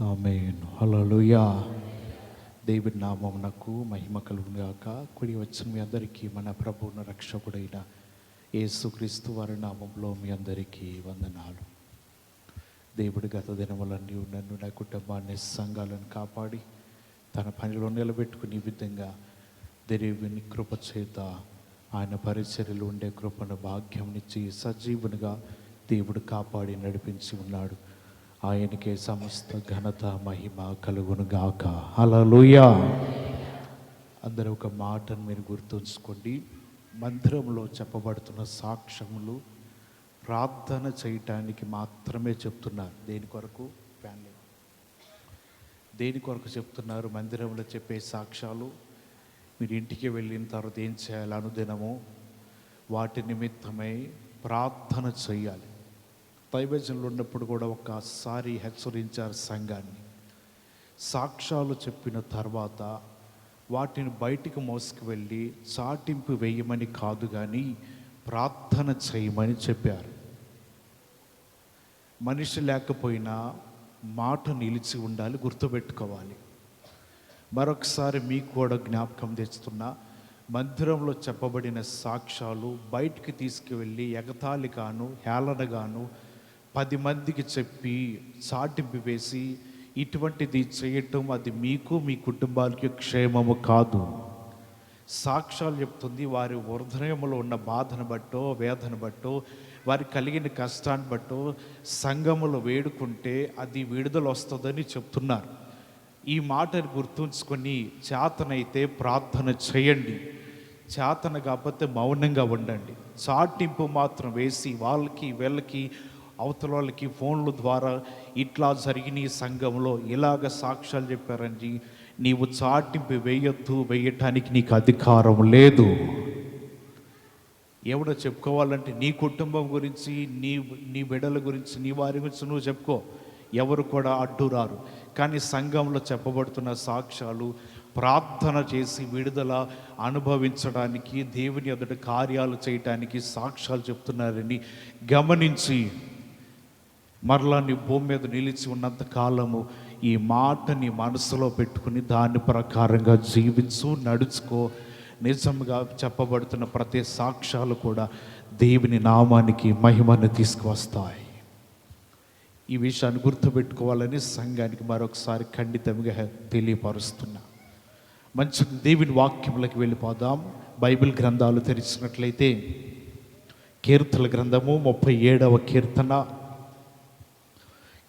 ఆమేన్. హల్లెలూయా. దేవుని నామమునకు మహిమ కలుగును గాక. కూడి వచ్చిన మీ అందరికీ మన ప్రభువును రక్షకుడైన యేసుక్రీస్తు వారి నామంలో మీ అందరికీ వందనాలు. దేవుడు గత దినములన్నీ నన్ను, నా కుటుంబాన్ని, సంఘాలను కాపాడి తన పనిలో నిలబెట్టుకుని ఈ విధంగా దేవుని కృప చేత ఆయన పరిచర్యలు ఉండే కృపను భాగ్యంనిచ్చి సజీవునిగా దేవుడు కాపాడి నడిపించి ఉన్నాడు. ఆయనకే సమస్త ఘనత మహిమ కలుగును గాక. హల్లెలూయా. అందరూ ఒక మాటను మీరు గుర్తుంచుకోండి. మందిరంలో చెప్పబడుతున్న సాక్ష్యములు ప్రార్థన చేయటానికి మాత్రమే చెప్తున్నారు. దేని కొరకు? ఫ్యామిలీ దేని కొరకు చెప్తున్నారు? మందిరంలో చెప్పే సాక్ష్యాలు మీరు ఇంటికి వెళ్ళిన తర్వాత ఏం చేయాలి? అనుదినము వాటి నిమిత్తమై ప్రార్థన చేయాలి. దైవజనులు ఉన్నప్పుడు కూడా ఒకసారి హెచ్చరించారు సంఘాన్ని. సాక్ష్యాలు చెప్పిన తర్వాత వాటిని బయటికి మోసుకు వెళ్ళి చాటింపు వేయమని కాదు, కానీ ప్రార్థన చేయమని చెప్పారు. మనిషి లేకపోయినా మాట నిలిచి ఉండాలి, గుర్తుపెట్టుకోవాలి. మరొకసారి మీకు కూడా జ్ఞాపకం తెస్తున్నా, మందిరంలో చెప్పబడిన సాక్ష్యాలు బయటికి తీసుకువెళ్ళి ఎగతాళిగాను హేళనగాను 10 మందికి చెప్పి చాటింపు వేసి ఇటువంటిది చేయటం అది మీకు మీ కుటుంబానికి క్షేమము కాదు. సాక్ష్యాలు చెప్తుంది వారి హృదయంలో ఉన్న బాధను బట్టో వేదన బట్టో వారికి కలిగిన కష్టాన్ని బట్టో సంఘములో వేడుకుంటే అది విడుదల వస్తుందని చెప్తున్నారు. ఈ మాటను గుర్తుంచుకొని చేతనైతే ప్రార్థన చేయండి, చేతన కాకపోతే మౌనంగా ఉండండి. చాటింపు మాత్రం వేసి వాళ్ళకి వీళ్ళకి అవతల వాళ్ళకి ఫోన్ల ద్వారా ఇట్లా జరిగిన ఈ సంఘంలో ఇలాగ సాక్ష్యాలు చెప్పారండి, నీవు చాటింపు వేయొద్దు, వేయటానికి నీకు అధికారం లేదు. ఎవడో చెప్పుకోవాలంటే నీ కుటుంబం గురించి, నీ బిడ్డల గురించి, నీ వారి గురించి నువ్వు చెప్పుకో, ఎవరు కూడా అడ్డు రారు. కానీ సంఘంలో చెప్పబడుతున్న సాక్ష్యాలు ప్రార్థన చేసి విడుదల అనుభవించడానికి, దేవుని ఎదుట కార్యాలు చేయటానికి సాక్ష్యాలు చెప్తున్నారని గమనించి మరలా నీ భూమి మీద నిలిచి ఉన్నంత కాలము ఈ మాటని మనసులో పెట్టుకుని దాని ప్రకారంగా జీవించు, నడుచుకో. నిజంగా చెప్పబడుతున్న ప్రతి సాక్ష్యాలు కూడా దేవుని నామానికి మహిమను తీసుకువస్తాయి. ఈ విషయాన్ని గుర్తుపెట్టుకోవాలని సంఘానికి మరొకసారి ఖండితంగా తెలియపరుస్తున్నా. మంచి దేవుని వాక్యములకు వెళ్ళిపోదాం. బైబిల్ గ్రంథాలు తెరిచినట్లయితే కీర్తన గ్రంథము 37వ కీర్తన,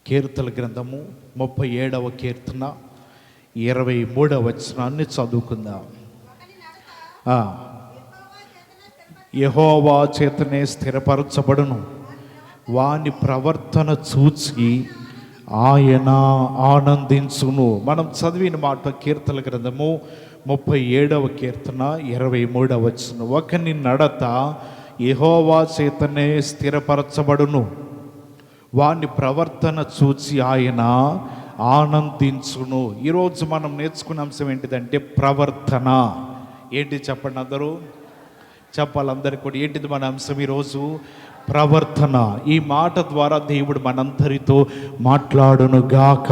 కీర్తన గ్రంథము 37వ కీర్తన 23వ వచనాన్ని చదువుకుందాం. యెహోవా చేతనే స్థిరపరచబడును, వాని ప్రవర్తన చూచి ఆయన ఆనందించును. మనం చదివిన మాట కీర్తన గ్రంథము 37వ కీర్తన 23వ వచనం. ఒకని నడత యెహోవా చేతనే స్థిరపరచబడును, వాని ప్రవర్తన చూచి ఆయన ఆనందించును. ఈరోజు మనం నేర్చుకున్న అంశం ఏంటిదంటే ప్రవర్తన. ఏంటి చెప్పండి, అందరూ చెప్పాలి. అందరికీ కూడా ఏంటిది మన అంశం ఈరోజు? ప్రవర్తన. ఈ మాట ద్వారా దేవుడు మనందరితో మాట్లాడును గాక.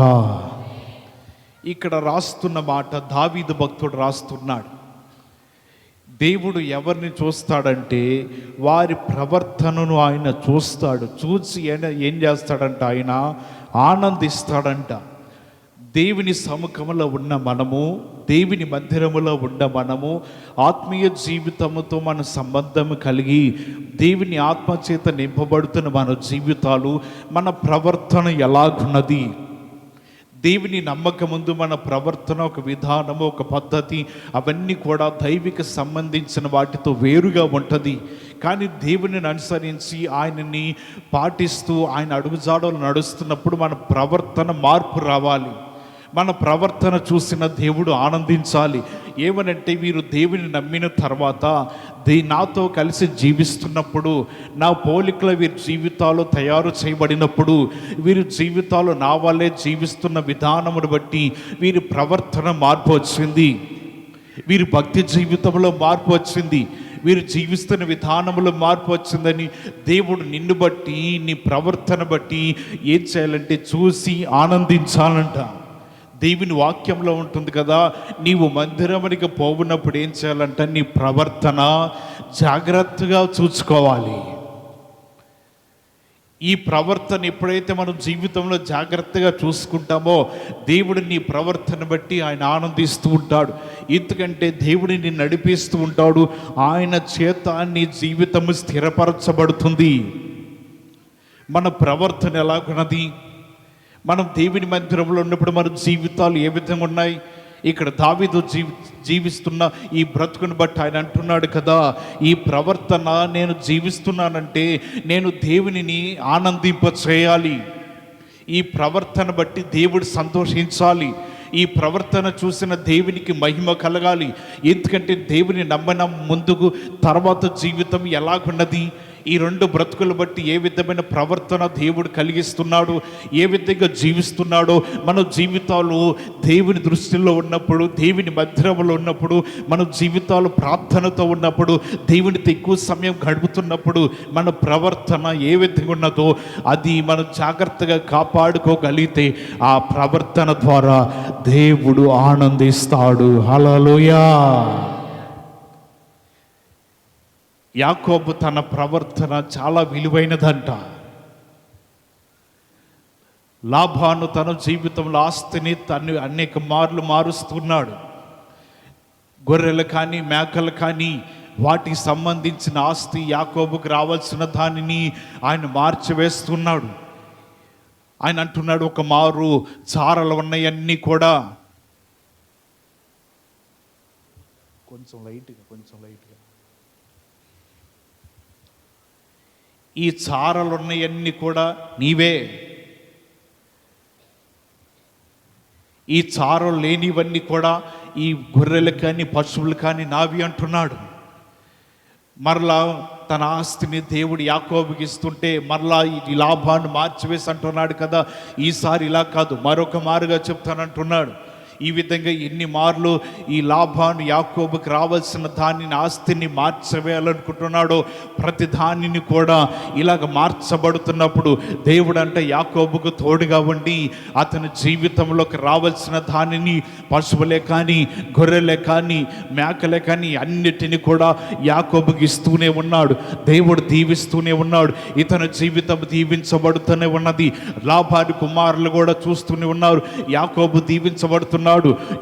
ఇక్కడ రాస్తున్న మాట దావీదు భక్తుడు రాస్తున్నాడు. దేవుడు ఎవరిని చూస్తాడంటే వారి ప్రవర్తనను ఆయన చూస్తాడు. చూసి ఏం చేస్తాడంట? ఆయన ఆనందిస్తాడంట. దేవుని సముఖంలో ఉన్న మనము, దేవుని మందిరములో ఉన్న మనము, ఆత్మీయ జీవితముతో మన సంబంధం కలిగి దేవుని ఆత్మచేత నింపబడుతున్న మన జీవితాలు, మన ప్రవర్తన ఎలాగున్నది? దేవుని నమ్మకం ముందు మన ప్రవర్తన, ఒక విధానము, ఒక పద్ధతి, అవన్నీ కూడా దైవిక సంబంధించిన వాటితో వేరుగా ఉంటుంది. కానీ దేవుని అనుసరించి ఆయనని పాటిస్తూ ఆయన అడుగుజాడలు నడుస్తున్నప్పుడు మన ప్రవర్తన మార్పు రావాలి. మన ప్రవర్తన చూసిన దేవుడు ఆనందించాలి. ఏమనంటే వీరు దేవుని నమ్మిన తర్వాత నాతో కలిసి జీవిస్తున్నప్పుడు, నా పోలికలో వీరి జీవితాలు తయారు చేయబడినప్పుడు, వీరి జీవితాలు నా వల్లే జీవిస్తున్న విధానమును బట్టి వీరి ప్రవర్తన మార్పు వచ్చింది, వీరి భక్తి జీవితంలో మార్పు వచ్చింది, వీరు జీవిస్తున్న విధానంలో మార్పు వచ్చిందని దేవుడు నిన్ను బట్టి, నీ ప్రవర్తన బట్టి ఏం చేయాలంటే చూసి ఆనందించాలంట. దేవుని వాక్యంలో ఉంటుంది కదా, నీవు మందిరానికి పోవున్నప్పుడు ఏం చేయాలంట, నీ ప్రవర్తన జాగ్రత్తగా చూసుకోవాలి. ఈ ప్రవర్తన ఎప్పుడైతే మనం జీవితంలో జాగ్రత్తగా చూసుకుంటామో దేవుడు నీ ప్రవర్తన బట్టి ఆయన ఆనందిస్తూ ఉంటాడు. ఎందుకంటే దేవుడిని నిన్ను నడిపిస్తూ ఉంటాడు. ఆయన చేత నీ జీవితము స్థిరపరచబడుతుంది. మన ప్రవర్తన ఎలాగున్నది? మనం దేవుని మందిరంలో ఉన్నప్పుడు మన జీవితాలు ఏ విధంగా ఉన్నాయి? ఇక్కడ దావీదు జీవిస్తున్న ఈ బ్రతుకుని బట్టి ఆయన అంటున్నాడు కదా, ఈ ప్రవర్తన నేను జీవిస్తున్నానంటే నేను దేవునిని ఆనందింప చేయాలి. ఈ ప్రవర్తన బట్టి దేవుడు సంతోషించాలి. ఈ ప్రవర్తన చూసిన దేవునికి మహిమ కలగాలి. ఎందుకంటే దేవుని నమ్మన ముందుకు తర్వాత జీవితం ఎలాగున్నది? ఈ రెండు బ్రతుకులు బట్టి ఏ విధమైన ప్రవర్తన దేవుడు కలిగిస్తున్నాడు, ఏ విధంగా జీవిస్తున్నాడో మన జీవితాలు దేవుని దృష్టిలో ఉన్నప్పుడు, దేవుని మందిరంలో ఉన్నప్పుడు, మన జీవితాలు ప్రార్థనతో ఉన్నప్పుడు, దేవునితో ఎక్కువ సమయం గడుపుతున్నప్పుడు మన ప్రవర్తన ఏ విధంగా ఉన్నదో అది మనం జాగ్రత్తగా కాపాడుకోగలిగితే ఆ ప్రవర్తన ద్వారా దేవుడు ఆనందిస్తాడు. హల్లెలూయా. యాకోబు తన ప్రవర్తన చాలా విలువైనదంట. లాబాను తన జీవితంలో ఆస్తిని తను అనేక మార్లు మారుస్తున్నాడు. గొర్రెలు కానీ మేకలు కానీ వాటికి సంబంధించిన ఆస్తి యాకోబుకు రావాల్సిన దానిని ఆయన మార్చివేస్తున్నాడు. ఆయన అంటున్నాడు, ఒక మారు చారలు ఉన్నాయన్నీ కూడా కొంచెం లైట్గా ఈ చారలున్నవన్నీ కూడా నీవే, ఈ చారలు లేనివన్నీ కూడా ఈ గొర్రెలు కానీ పశువులు కానీ నావి అంటున్నాడు. మరలా తన ఆస్తిని దేవుడు యాకోబుకి ఇస్తుంటే మరలా ఈ లాభాన్ని మార్చివేసి అంటున్నాడు కదా, ఈసారి ఇలా కాదు మరొక మారుగా చెప్తానంటున్నాడు. ఈ విధంగా ఎన్ని మార్లు ఈ లాభాన్ని యాకోబుకి రావాల్సిన దానిని ఆస్తిని మార్చవేయాలనుకుంటున్నాడో ప్రతి దానిని కూడా ఇలాగ మార్చబడుతున్నప్పుడు దేవుడు అంటే యాకోబుకు తోడుగా ఉండి అతని జీవితంలోకి రావాల్సిన దానిని పశువులే కానీ గొర్రెలే కానీ మేకలే కానీ అన్నిటిని కూడా యాకోబుకి ఇస్తూనే ఉన్నాడు. దేవుడు దీవిస్తూనే ఉన్నాడు. ఇతని జీవితం దీవించబడుతూనే ఉన్నది. లాభాని కుమారులు కూడా చూస్తూనే ఉన్నారు. యాకోబు దీవించబడుతున్నాడు,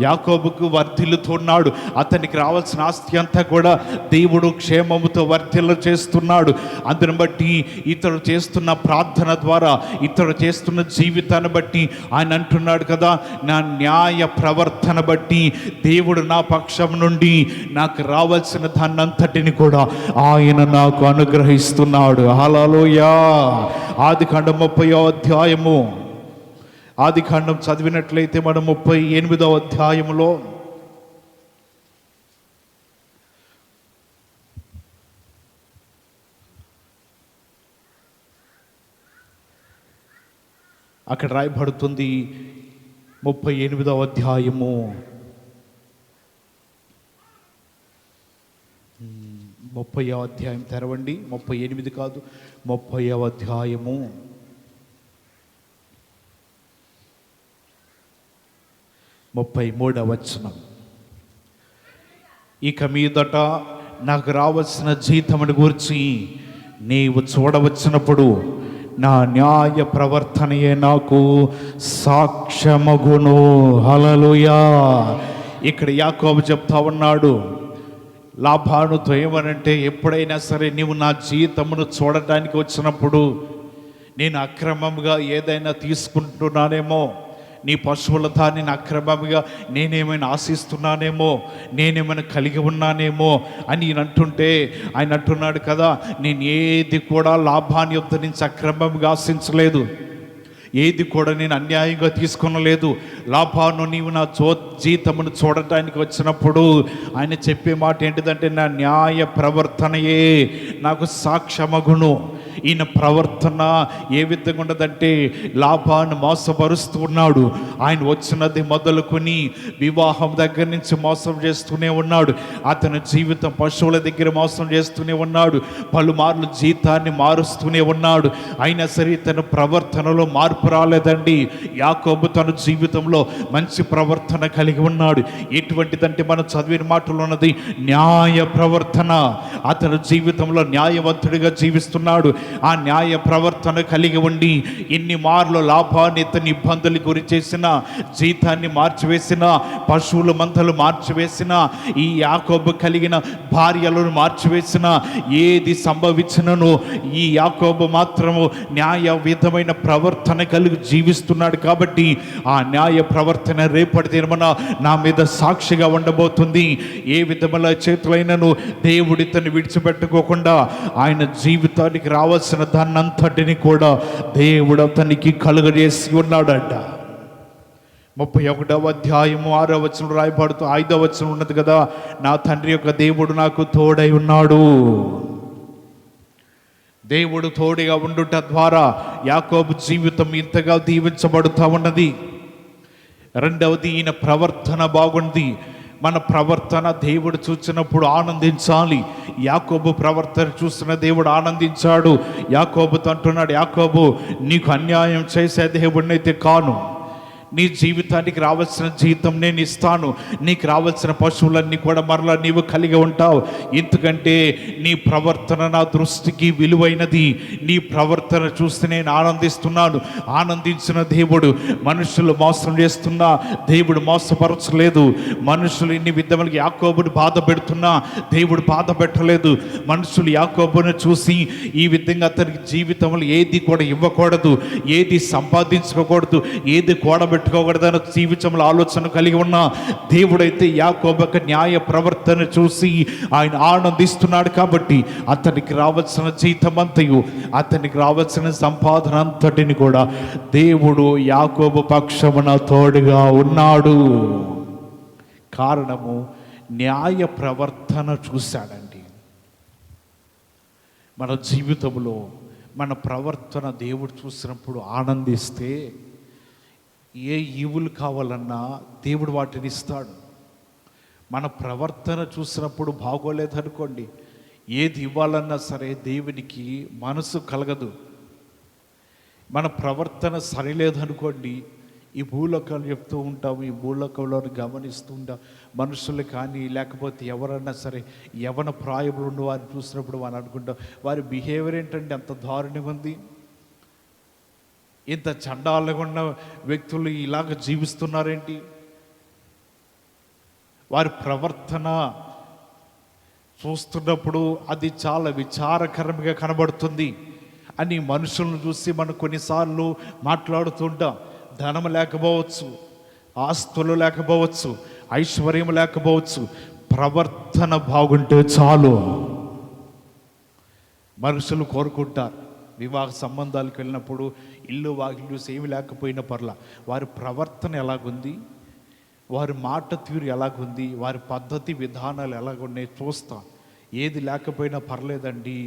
యాకోబుకు వర్ధిల్లుతున్నాడు. అతనికి రావాల్సిన ఆస్తి అంతా కూడా దేవుడు క్షేమముతో వర్ధిల్ల చేస్తున్నాడు. అందుని బట్టి ఇతడు చేస్తున్న ప్రార్థన ద్వారా, ఇతడు చేస్తున్న జీవితాన్ని బట్టి ఆయన అంటున్నాడు కదా, నా న్యాయ ప్రవర్తన బట్టి దేవుడు నా పక్షం నుండి నాకు రావాల్సిన దాన్నంతటిని కూడా ఆయన నాకు అనుగ్రహిస్తున్నాడు. హల్లెలూయా. ఆదికాండం 30వ అధ్యాయము, ఆదికాండం చదివినట్లయితే మనం 38వ అధ్యాయంలో అక్కడ రాయబడుతుంది, 38వ అధ్యాయము 30వ అధ్యాయం తెరవండి. 38 కాదు, 30వ అధ్యాయము 33వ వచనం. ఇక మీదట నాకు రావాల్సిన జీతమును గూర్చి నీవు చూడవచ్చినప్పుడు నా న్యాయ ప్రవర్తనయే నాకు సాక్ష్యమగును. హల్లెలూయా. ఇక్కడ యాకోబు చెప్తా ఉన్నాడు లాభానుతో ఏమనంటే, ఎప్పుడైనా సరే నీవు నా జీతమును చూడటానికి వచ్చినప్పుడు నేను అక్రమంగా ఏదైనా తీసుకుంటున్నానేమో, నీ పశువుల దానిని అక్రమంగా నేనేమైనా ఆశిస్తున్నానేమో, నేనేమైనా కలిగి ఉన్నానేమో అని నేను అంటుంటే ఆయన అంటున్నాడు కదా, నేను ఏది కూడా లాభాన్ని యొద్ద నుంచి అక్రమంగా ఆశించలేదు, ఏది కూడా నేను అన్యాయంగా తీసుకునలేదు. లాభాను నీవు నా జీతమును చూడటానికి వచ్చినప్పుడు ఆయన చెప్పే మాట ఏంటిదంటే, నా న్యాయ ప్రవర్తనయే నాకు సాక్ష్యమగును. ఈయన ప్రవర్తన ఏ విధంగా ఉన్నదంటే లాభాన్ని మోసపరుస్తూ ఉన్నాడు. ఆయన వచ్చినది మొదలుకొని వివాహం దగ్గర నుంచి మోసం చేస్తూనే ఉన్నాడు. అతని జీవితం పశువుల దగ్గర మోసం చేస్తూనే ఉన్నాడు. పలుమార్లు జీతాన్ని మారుస్తూనే ఉన్నాడు. అయినా సరే తన ప్రవర్తనలో మార్పు రాలేదండి. యాకోబు తన జీవితంలో మంచి ప్రవర్తన కలిగి ఉన్నాడు. ఎటువంటిదంటే మనం చదివిన మాటలు ఉన్నది న్యాయ ప్రవర్తన. అతను జీవితంలో న్యాయవంతుడిగా జీవిస్తున్నాడు. ఆ న్యాయ ప్రవర్తన కలిగి ఉండి ఎన్ని మార్లు లాభాన్ని ఇతని ఇబ్బందులు గురి చేసిన, జీతాన్ని మార్చివేసిన, పశువుల మందలు మార్చివేసిన, ఈ యాకోబు కలిగిన భార్యలను మార్చివేసిన, ఏది సంభవించినను ఈ యాకోబు మాత్రము న్యాయ విధమైన ప్రవర్తన కలిగి జీవిస్తున్నాడు. కాబట్టి ఆ న్యాయ ప్రవర్తన రేపటి దినమున నా మీద సాక్షిగా ఉండబోతుంది. ఏ విధముల చేతులైనను దేవుడి తను విడిచిపెట్టుకోకుండా ఆయన జీవితానికి రావాల్సిన దాన్నంతటిని కూడా దేవుడు అతనికి కలుగజేసి ఉన్నాడంట. 31వ అధ్యాయము 6వ వచనం రాయబడుతూ 5వ వచనం ఉన్నది కదా, నా తండ్రి యొక్క దేవుడు నాకు తోడై ఉన్నాడు. దేవుడు తోడుగా ఉండుట ద్వారా యాకోబు జీవితం ఇంతగా దీవించబడుతూ ఉన్నది. రెండవది, ఈయన ప్రవర్తన బాగుంది. మన ప్రవర్తన దేవుడు చూసినప్పుడు ఆనందించాలి. యాకోబు ప్రవర్తన చూసిన దేవుడు ఆనందించాడు. యాకోబుతో అంటున్నాడు, యాకోబు నీకు అన్యాయం చేసే దేవుడినైతే కాను, నీ జీవితానికి రావాల్సిన జీతం నేను ఇస్తాను, నీకు రావాల్సిన పశువులన్నీ కూడా మరలా నీవు కలిగి ఉంటావు. ఎందుకంటే నీ ప్రవర్తన నా దృష్టికి విలువైనది. నీ ప్రవర్తన చూస్తే నేను ఆనందిస్తున్నాను. ఆనందించిన దేవుడు మనుషులు మోసం చేస్తున్నా దేవుడు మోసపరచలేదు. మనుషులు ఇన్ని విధములుగా యాకోబుని బాధ పెడుతున్నా దేవుడు బాధ పెట్టలేదు. మనుషులు యాకోబుని చూసి ఈ విధంగా అతనికి జీవితంలో ఏది కూడా ఇవ్వకూడదు, ఏది సంపాదించుకోకూడదు, ఏది కూడబెట్టుకోకూడదని జీవితంలో ఆలోచన కలిగి ఉన్న దేవుడైతే యాకోబు యొక్క న్యాయ ప్రవర్తన చూసి ఆయన ఆనందిస్తున్నాడు. కాబట్టి అతనికి రావాల్సిన జీతమంతయు, అతనికి రావాల్సిన సంపాదన అంతటిని కూడా దేవుడు యాకోబు పక్షమున తోడుగా ఉన్నాడు. కారణము న్యాయ ప్రవర్తన చూశాడండి. మన జీవితంలో మన ప్రవర్తన దేవుడు చూసినప్పుడు ఆనందిస్తే ఏ ఈవులు కావాలన్నా దేవుడు వాటిని ఇస్తాడు. మన ప్రవర్తన చూసినప్పుడు బాగోలేదనుకోండి, ఏది ఇవ్వాలన్నా సరే దేవునికి మనసు కలగదు. మన ప్రవర్తన సరిలేదనుకోండి, ఈ భూలోకాలు చెప్తూ ఉంటాము, ఈ భూలోకంలో గమనిస్తూ ఉంటాం. మనుషులు కానీ లేకపోతే ఎవరన్నా సరే యవన ప్రాయములు ఉన్న వారిని చూసినప్పుడు మనం అనుకుంటాం, వారి బిహేవియర్ ఏంటంటే అంత దారుణంగా ఉంది, ఇంత చండాలంగా ఉన్న వ్యక్తులు ఇలాగ జీవిస్తున్నారేంటి, వారి ప్రవర్తన చూస్తున్నప్పుడు అది చాలా విచారకరంగా కనబడుతుంది అని మనుషులను చూసి మనం కొన్నిసార్లు మాట్లాడుతుంటాం. ధనం లేకపోవచ్చు, ఆస్తులు లేకపోవచ్చు, ఐశ్వర్యం లేకపోవచ్చు, ప్రవర్తన బాగుంటే చాలు మనుషులు కోరుకుంటారు. వివాహ సంబంధాలకు వెళ్ళినప్పుడు ఇల్లు వాకిలు ఏమి లేకపోయినా పర్లా, వారి ప్రవర్తన ఎలాగుంది, వారి మాట తీరు ఎలాగుంది, వారి పద్ధతి విధానాలు ఎలాగున్నాయి చూస్తాం. ఏది లేకపోయినా పర్లేదండి,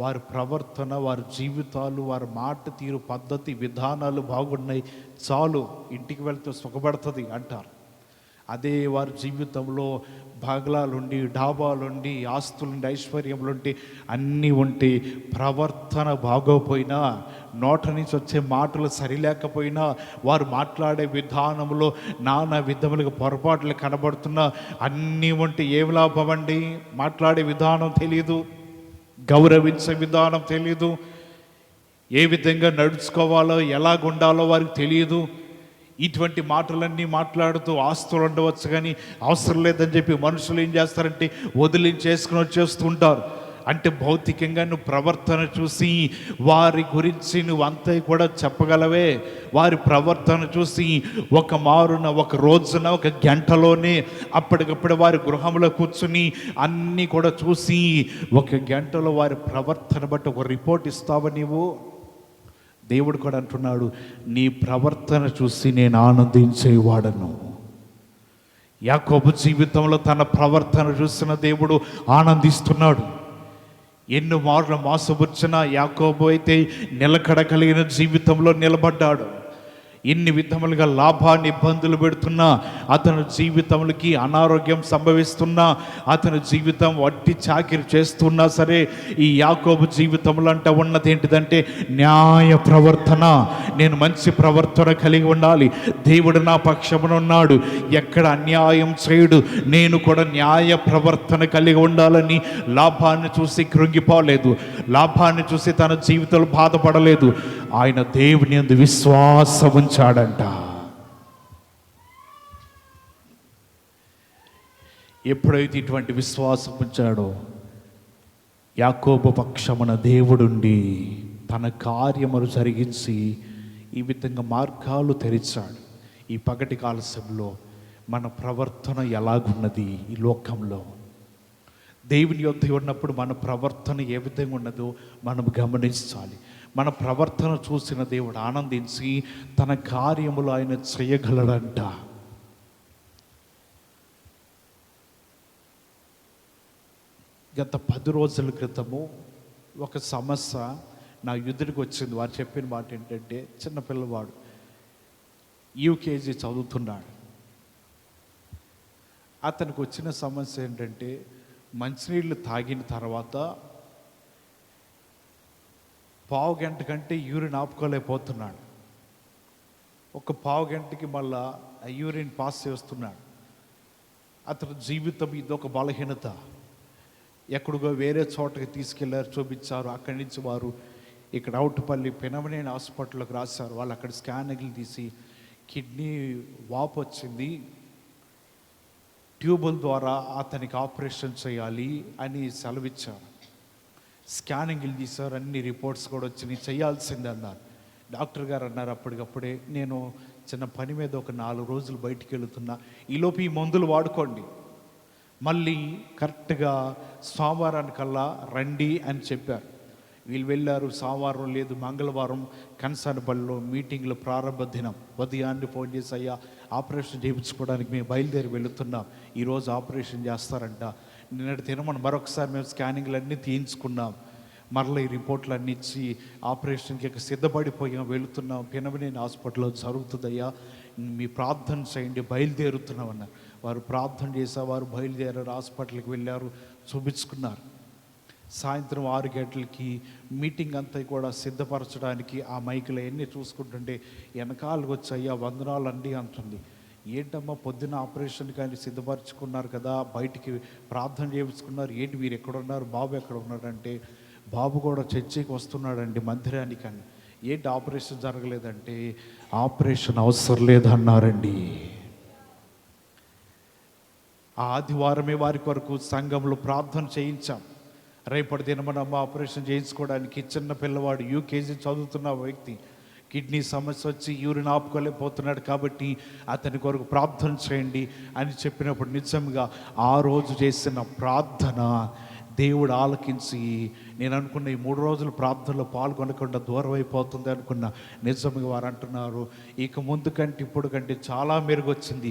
వారి ప్రవర్తన, వారి జీవితాలు, వారి మాట తీరు, పద్ధతి విధానాలు బాగున్నాయి చాలు, ఇంటికి వెళ్తే సుఖపడుతుంది అంటారు. అదే వారి జీవితంలో బంగ్లాలుండి, డాబాలుండి, ఆస్తులుండి, ఐశ్వర్యములుండి అన్నీ ఉంటే ప్రవర్తన బాగోపోయినా, నోట నుంచి వచ్చే మాటలు సరిలేకపోయినా, వారు మాట్లాడే విధానంలో నానా విధములుగా పొరపాట్లు కనబడుతున్నా అన్నీ ఉంటే ఏం లాభం అండి? మాట్లాడే విధానం తెలియదు, గౌరవించే విధానం తెలియదు, ఏ విధంగా నడుచుకోవాలో ఎలాగుండాలో వారికి తెలియదు. ఇటువంటి మాటలన్నీ మాట్లాడుతూ ఆస్తులు ఉండవచ్చు కానీ అవసరం లేదని చెప్పి మనుషులు ఏం చేస్తారంటే వదిలించేసుకుని వచ్చేస్తూ ఉంటారు. అంటే భౌతికంగా నువ్వు ప్రవర్తన చూసి వారి గురించి నువ్వు అంతా కూడా చెప్పగలవే. వారి ప్రవర్తన చూసి ఒక మారున, ఒక రోజున, ఒక గంటలోనే అప్పటికప్పుడు వారి గృహంలో కూర్చుని అన్నీ కూడా చూసి ఒక గంటలో వారి ప్రవర్తన బట్టి ఒక రిపోర్ట్ ఇస్తావా నీవు? దేవుడు కూడా అంటున్నాడు, నీ ప్రవర్తన చూసి నేను ఆనందించేవాడను. యాకోబు జీవితంలో తన ప్రవర్తన చూసిన దేవుడు ఆనందిస్తున్నాడు. ఎన్నో మార్లు మోసపుచ్చిన యాకోబు అయితే నిలకడ కలిగిన జీవితంలో నిలబడ్డాడు. ఎన్ని విధములుగా లాభాన్ని ఇబ్బందులు పెడుతున్నా, అతని జీవితంలోకి అనారోగ్యం సంభవిస్తున్నా, అతని జీవితం వట్టి చాకిరి చేస్తున్నా సరే, ఈ యాకోబు జీవితంలో అంటే ఉన్నది ఏంటిదంటే న్యాయ ప్రవర్తన. నేను మంచి ప్రవర్తన కలిగి ఉండాలి, దేవుడు నా పక్షమున ఉన్నాడు, ఎక్కడ అన్యాయం చేయడు, నేను కూడా న్యాయ ప్రవర్తన కలిగి ఉండాలని లాభాన్ని చూసి కృంగిపోలేదు, లాభాన్ని చూసి తన జీవితంలో బాధపడలేదు. ఆయన దేవుని యందు విశ్వాసం ఉంచాడంట. ఎప్పుడైతే ఇటువంటి విశ్వాసం ఉంచాడో యాకోబు పక్షమున దేవుడుండి తన కార్యములు జరిగించి ఈ విధంగా మార్గాలు తెరిచాడు. ఈ పగటి కాలశంలో మన ప్రవర్తన ఎలాగున్నది ఈ లోకంలో? దేవుని యొద్ద ఉన్నప్పుడు మన ప్రవర్తన ఏ విధంగా ఉన్నదో మనం గమనించాలి. మన ప్రవర్తన చూసిన దేవుడు ఆనందించి తన కార్యములు ఆయన చేయగలడంట. గత 10 రోజుల క్రితము ఒక సమస్య నా ఎదురుకు వచ్చింది. వారు చెప్పిన మాట ఏంటంటే, చిన్న పిల్లవాడు యూకేజీ చదువుతున్నాడు. అతనికి వచ్చిన సమస్య ఏంటంటే, మంచినీళ్ళు తాగిన తర్వాత పావు గంట కంటే యూరిన్ ఆపుకోలేకపోతున్నాడు. ఒక పావు గంటకి మళ్ళా యూరిన్ పాస్ చేస్తున్నాడు. అతని జీవితం ఇదొక బలహీనత. ఎక్కడికో వేరే చోటకి తీసుకెళ్లారు, చూపించారు. అక్కడి నుంచి వారు ఇక్కడ అవుట్పల్లి పెనమనేని హాస్పిటల్కి రాశారు. వాళ్ళు అక్కడ స్కానింగ్లు తీసి కిడ్నీ వాపు వచ్చింది, ట్యూబుల ద్వారా అతనికి ఆపరేషన్ చేయాలి అని సెలవిచ్చారు. స్కానింగ్లు తీశారు, అన్ని రిపోర్ట్స్ కూడా వచ్చినాయి, చేయాల్సిందే అన్నారు. డాక్టర్ గారు అన్నారు అప్పటికప్పుడే, నేను చిన్న పని మీద ఒక 4 రోజులు బయటికి వెళుతున్నా, ఈలోపు ఈ మందులు వాడుకోండి, మళ్ళీ కరెక్ట్గా సోమవారానికల్లా రండి అని చెప్పారు. వీళ్ళు వెళ్ళారు. సోమవారం లేదు, మంగళవారం కన్సర్న్బల్లో మీటింగ్లో ప్రారంభ దినం. ఉదయాన్నే ఫోన్ చేసి, అయ్యా ఆపరేషన్ చేయించుకోవడానికి మేము బయలుదేరి వెళుతున్నాం, ఈరోజు ఆపరేషన్ చేస్తారంట. నిన్నటి దినమని మరొకసారి మేము స్కానింగ్లు అన్నీ తీయించుకున్నాం, మరలా ఈ రిపోర్ట్లు అన్నీ ఇచ్చి ఆపరేషన్కి సిద్ధపడిపోయాం, వెళుతున్నాం, పెనమనేని హాస్పిటల్లో జరుగుతుందయ్యా, మీ ప్రార్థన చేయండి, బయలుదేరుతున్నామన్నారు. వారు ప్రార్థన చేసేవారు, బయలుదేరారు, హాస్పిటల్కి వెళ్ళారు, చూపించుకున్నారు. సాయంత్రం 6 గంటలకి మీటింగ్ అంతా కూడా సిద్ధపరచడానికి ఆ మైకులు ఎన్ని చూసుకుంటుంటే వెనకాలకు వచ్చి, అయ్యా వందనాలండి అంటుంది. ఏంటమ్మా పొద్దున్న ఆపరేషన్ కానీ సిద్ధపరచుకున్నారు కదా, బయటికి ప్రార్థన చేయించుకున్నారు, ఏంటి మీరు ఎక్కడున్నారు, బాబు ఎక్కడ ఉన్నాడంటే, బాబు కూడా చర్చికి వస్తున్నాడండి మందిరానికి అని. ఏంటి ఆపరేషన్ జరగలేదంటే, ఆపరేషన్ అవసరం లేదన్నారండి. ఆ ఆదివారమే వారి కొరకు సంఘంలో ప్రార్థన చేయించాం. రేపటి దినమనమ్మ ఆపరేషన్ చేయించుకోవడానికి చిన్న పిల్లవాడు యూకేజీ చదువుతున్న వ్యక్తి కిడ్నీ సమస్య వచ్చి యూరిన్ ఆపుకోలేకపోతున్నాడు, కాబట్టి అతని కొరకు ప్రార్థన చేయండి అని చెప్పినప్పుడు నిజంగా ఆ రోజు చేసిన ప్రార్థన దేవుడు ఆలకించి, నేను అనుకున్న ఈ 3 రోజులు ప్రార్థనలో పాల్గొనకుండా దూరం అయిపోతుంది అనుకున్న. నిజంగా వారు అంటున్నారు, ఇక ముందు కంటే ఇప్పుడు కంటే చాలా మెరుగొచ్చింది,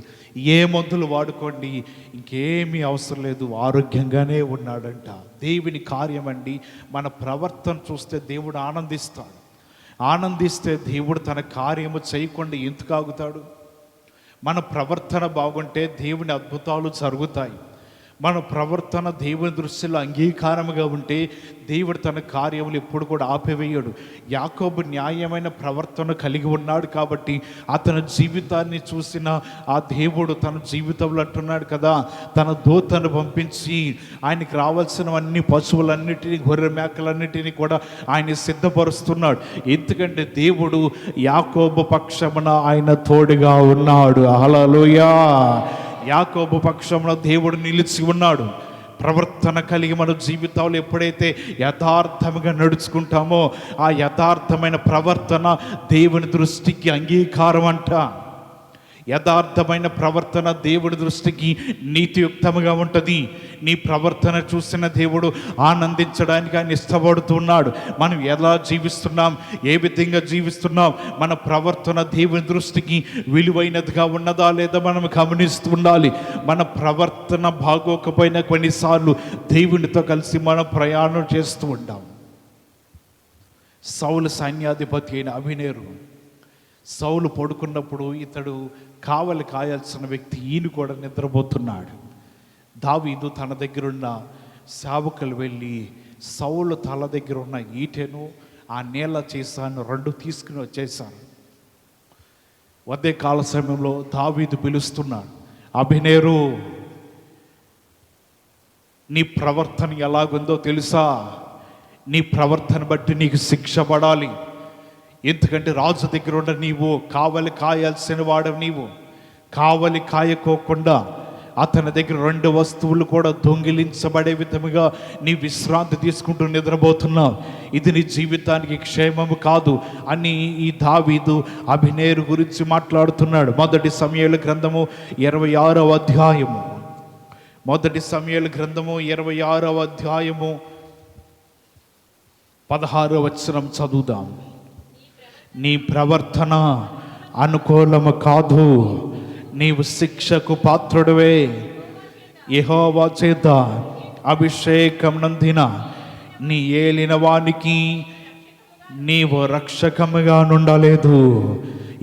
ఏ మందులు వాడుకోండి, ఇంకేమీ అవసరం లేదు, ఆరోగ్యంగానే ఉన్నాడంట. దేవుని కార్యం అండి. మన ప్రవర్తన చూస్తే దేవుడు ఆనందిస్తాడు. ఆనందిస్తే దేవుడు తన కార్యము చేయకుండా ఎందుకు ఆగుతాడు? మన ప్రవర్తన బాగుంటే దేవుని అద్భుతాలు జరుగుతాయి. మన ప్రవర్తన దేవుని దృష్టిలో అంగీకారముగా ఉంటే దేవుడు తన కార్యములు ఎప్పుడు కూడా ఆపివేయడు. యాకోబు న్యాయమైన ప్రవర్తన కలిగి ఉన్నాడు కాబట్టి అతని జీవితాన్ని చూసిన ఆ దేవుడు తన జీవితంలో అంటున్నాడు కదా, తన దూతను పంపించి ఆయనకి రావాల్సినవన్నీ పశువులన్నిటినీ, గొర్రె మేకలన్నిటినీ కూడా ఆయన సిద్ధపరుస్తున్నాడు. ఎందుకంటే దేవుడు యాకోబు పక్షమున ఆయన తోడుగా ఉన్నాడు. హల్లెలూయా. యాకోబు పక్షంలో దేవుడు నిలిచి ఉన్నాడు. ప్రవర్తన కలిగి మన జీవితాలు ఎప్పుడైతే యథార్థంగా నడుచుకుంటామో ఆ యథార్థమైన ప్రవర్తన దేవుని దృష్టికి అంగీకారం అంట. యథార్థమైన ప్రవర్తన దేవుడి దృష్టికి నీతియుక్తముగా ఉంటుంది. నీ ప్రవర్తన చూసిన దేవుడు ఆనందించడానికి ఆయన ఇష్టపడుతున్నాడు. మనం ఎలా జీవిస్తున్నాం, ఏ విధంగా జీవిస్తున్నాం, మన ప్రవర్తన దేవుని దృష్టికి విలువైనదిగా ఉన్నదా లేదా మనం గమనిస్తూ ఉండాలి. మన ప్రవర్తన బాగోకపోయినా కొన్నిసార్లు దేవునితో కలిసి మనం ప్రయాణం చేస్తూ ఉంటాం. సౌలు సైన్యాధిపతి అయిన అబీనేరు, సౌలు పడుకున్నప్పుడు ఇతడు కావలి కాయాల్సిన వ్యక్తి, ఈయన కూడా నిద్రపోతున్నాడు. దావీదు తన దగ్గరున్న సేవకులు వెళ్ళి సౌలు తల దగ్గర ఉన్న ఈటెను ఆ నీళ్ళ చేశాను 2 తీసుకుని వచ్చేసారు. ఉదయ కాల సమయంలో దావీదు పిలుస్తున్నాడు, అబీనేరు, నీ ప్రవర్తన ఎలాగుందో తెలుసా? నీ ప్రవర్తన బట్టి నీకు శిక్ష పడాలి. ఎందుకంటే రాజు దగ్గర ఉన్న నీవు కావలి కాయాల్సిన వాడు. నీవు కావలి కాయకోకుండా అతని దగ్గర 2 వస్తువులు కూడా దొంగిలించబడే విధముగా నీ విశ్రాంతి తీసుకుంటూ నిద్రపోతున్నావు. ఇది నీ జీవితానికి క్షేమము కాదు అని ఈ దావీదు అబీనేరు గురించి మాట్లాడుతున్నాడు. 1 సమూయేలు గ్రంథము 26వ అధ్యాయము, 1 సమూయేలు గ్రంథము 26వ అధ్యాయము 16వ వచనం చదువుదాం. నీ ప్రవర్తన అనుకూలము కాదు, నీవు శిక్షకు పాత్రుడివే. యెహోవా చేత అభిషేకం నందిన నీ ఏలిన వానికి నీవు రక్షకముగా నుండలేదు.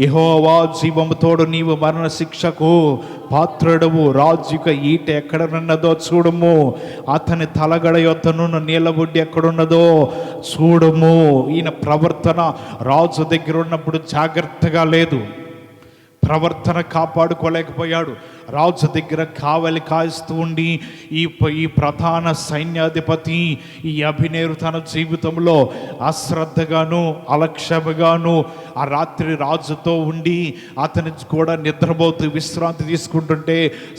యెహోవా జీవముతోడు నీవు మరణ శిక్షకు పాత్రుడవు. రాజుక ఈట ఎక్కడనున్నదో చూడము, అతని తలగడ యొద్దనున్న నీలబుడ్డి ఎక్కడున్నదో చూడము. ఈయన ప్రవర్తన రాజు దగ్గర ఉన్నప్పుడు జాగ్రత్తగా లేదు, ప్రవర్తన కాపాడుకోలేకపోయాడు. రాజు దగ్గర కావలి కాయిస్తూ ఉండి ఈ ప్రధాన సైన్యాధిపతి ఈ అబీనేరు తన జీవితంలో అశ్రద్ధగాను అలక్ష్యముగాను ఆ రాత్రి రాజుతో ఉండి అతని కూడా నిద్రపోతూ విశ్రాంతి తీసుకుంటుంటే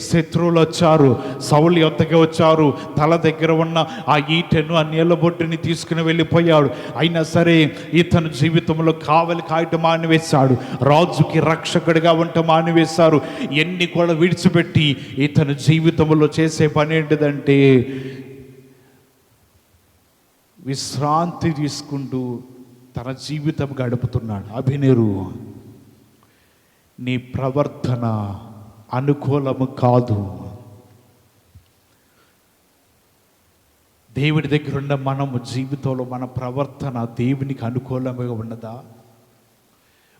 శత్రువులు వచ్చారు, సౌలు యొద్దకు వచ్చారు. తల దగ్గర ఉన్న ఆ ఈటెను ఆ నీళ్ళ బొట్టుని తీసుకుని వెళ్ళిపోయాడు. అయినా సరే ఇతను జీవితంలో కావలి కాయటం మానివేశాడు, రాజుకి రక్షకుడిగా ఉండటం మానివేశారు. ఎన్ని కూడా విడిచిపెట్టి ఇతను జీవితంలో చేసే పని ఏంటిదంటే విశ్రాంతి తీసుకుంటూ తన జీవితం గడుపుతున్నాడు. అబీనేరు, నీ ప్రవర్తన అనుకూలము కాదు. దేవుడి దగ్గర ఉన్న మనము జీవితంలో మన ప్రవర్తన దేవునికి అనుకూలంగా ఉన్నదా?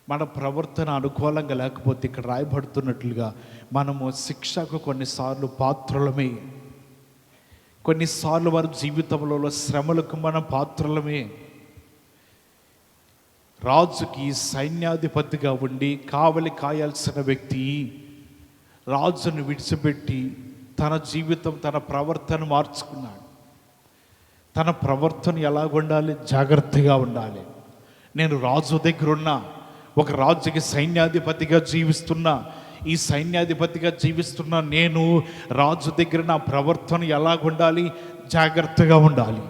మన ప్రవర్తన అనుకూలంగా లేకపోతే ఇక్కడ రాయబడుతున్నట్లుగా మనము శిక్షకు కొన్నిసార్లు పాత్రులమే. కొన్నిసార్లు వారి జీవితంలో శ్రమలకు మనం పాత్రులమే. రాజుకి సైన్యాధిపతిగా ఉండి కావలి కాయాల్సిన వ్యక్తి రాజును విడిచిపెట్టి తన జీవితం తన ప్రవర్తన మార్చుకున్నాడు. తన ప్రవర్తన ఎలాగుండాలి? జాగ్రత్తగా ఉండాలి. నేను రాజు దగ్గర ఉన్నా, ఒక రాజుకి సైన్యాధిపతిగా జీవిస్తున్నా, ఈ సైన్యాధిపతిగా జీవిస్తున్నా నేను రాజు దగ్గర నా ప్రవర్తన ఎలాగుండాలి? జాగ్రత్తగా ఉండాలి,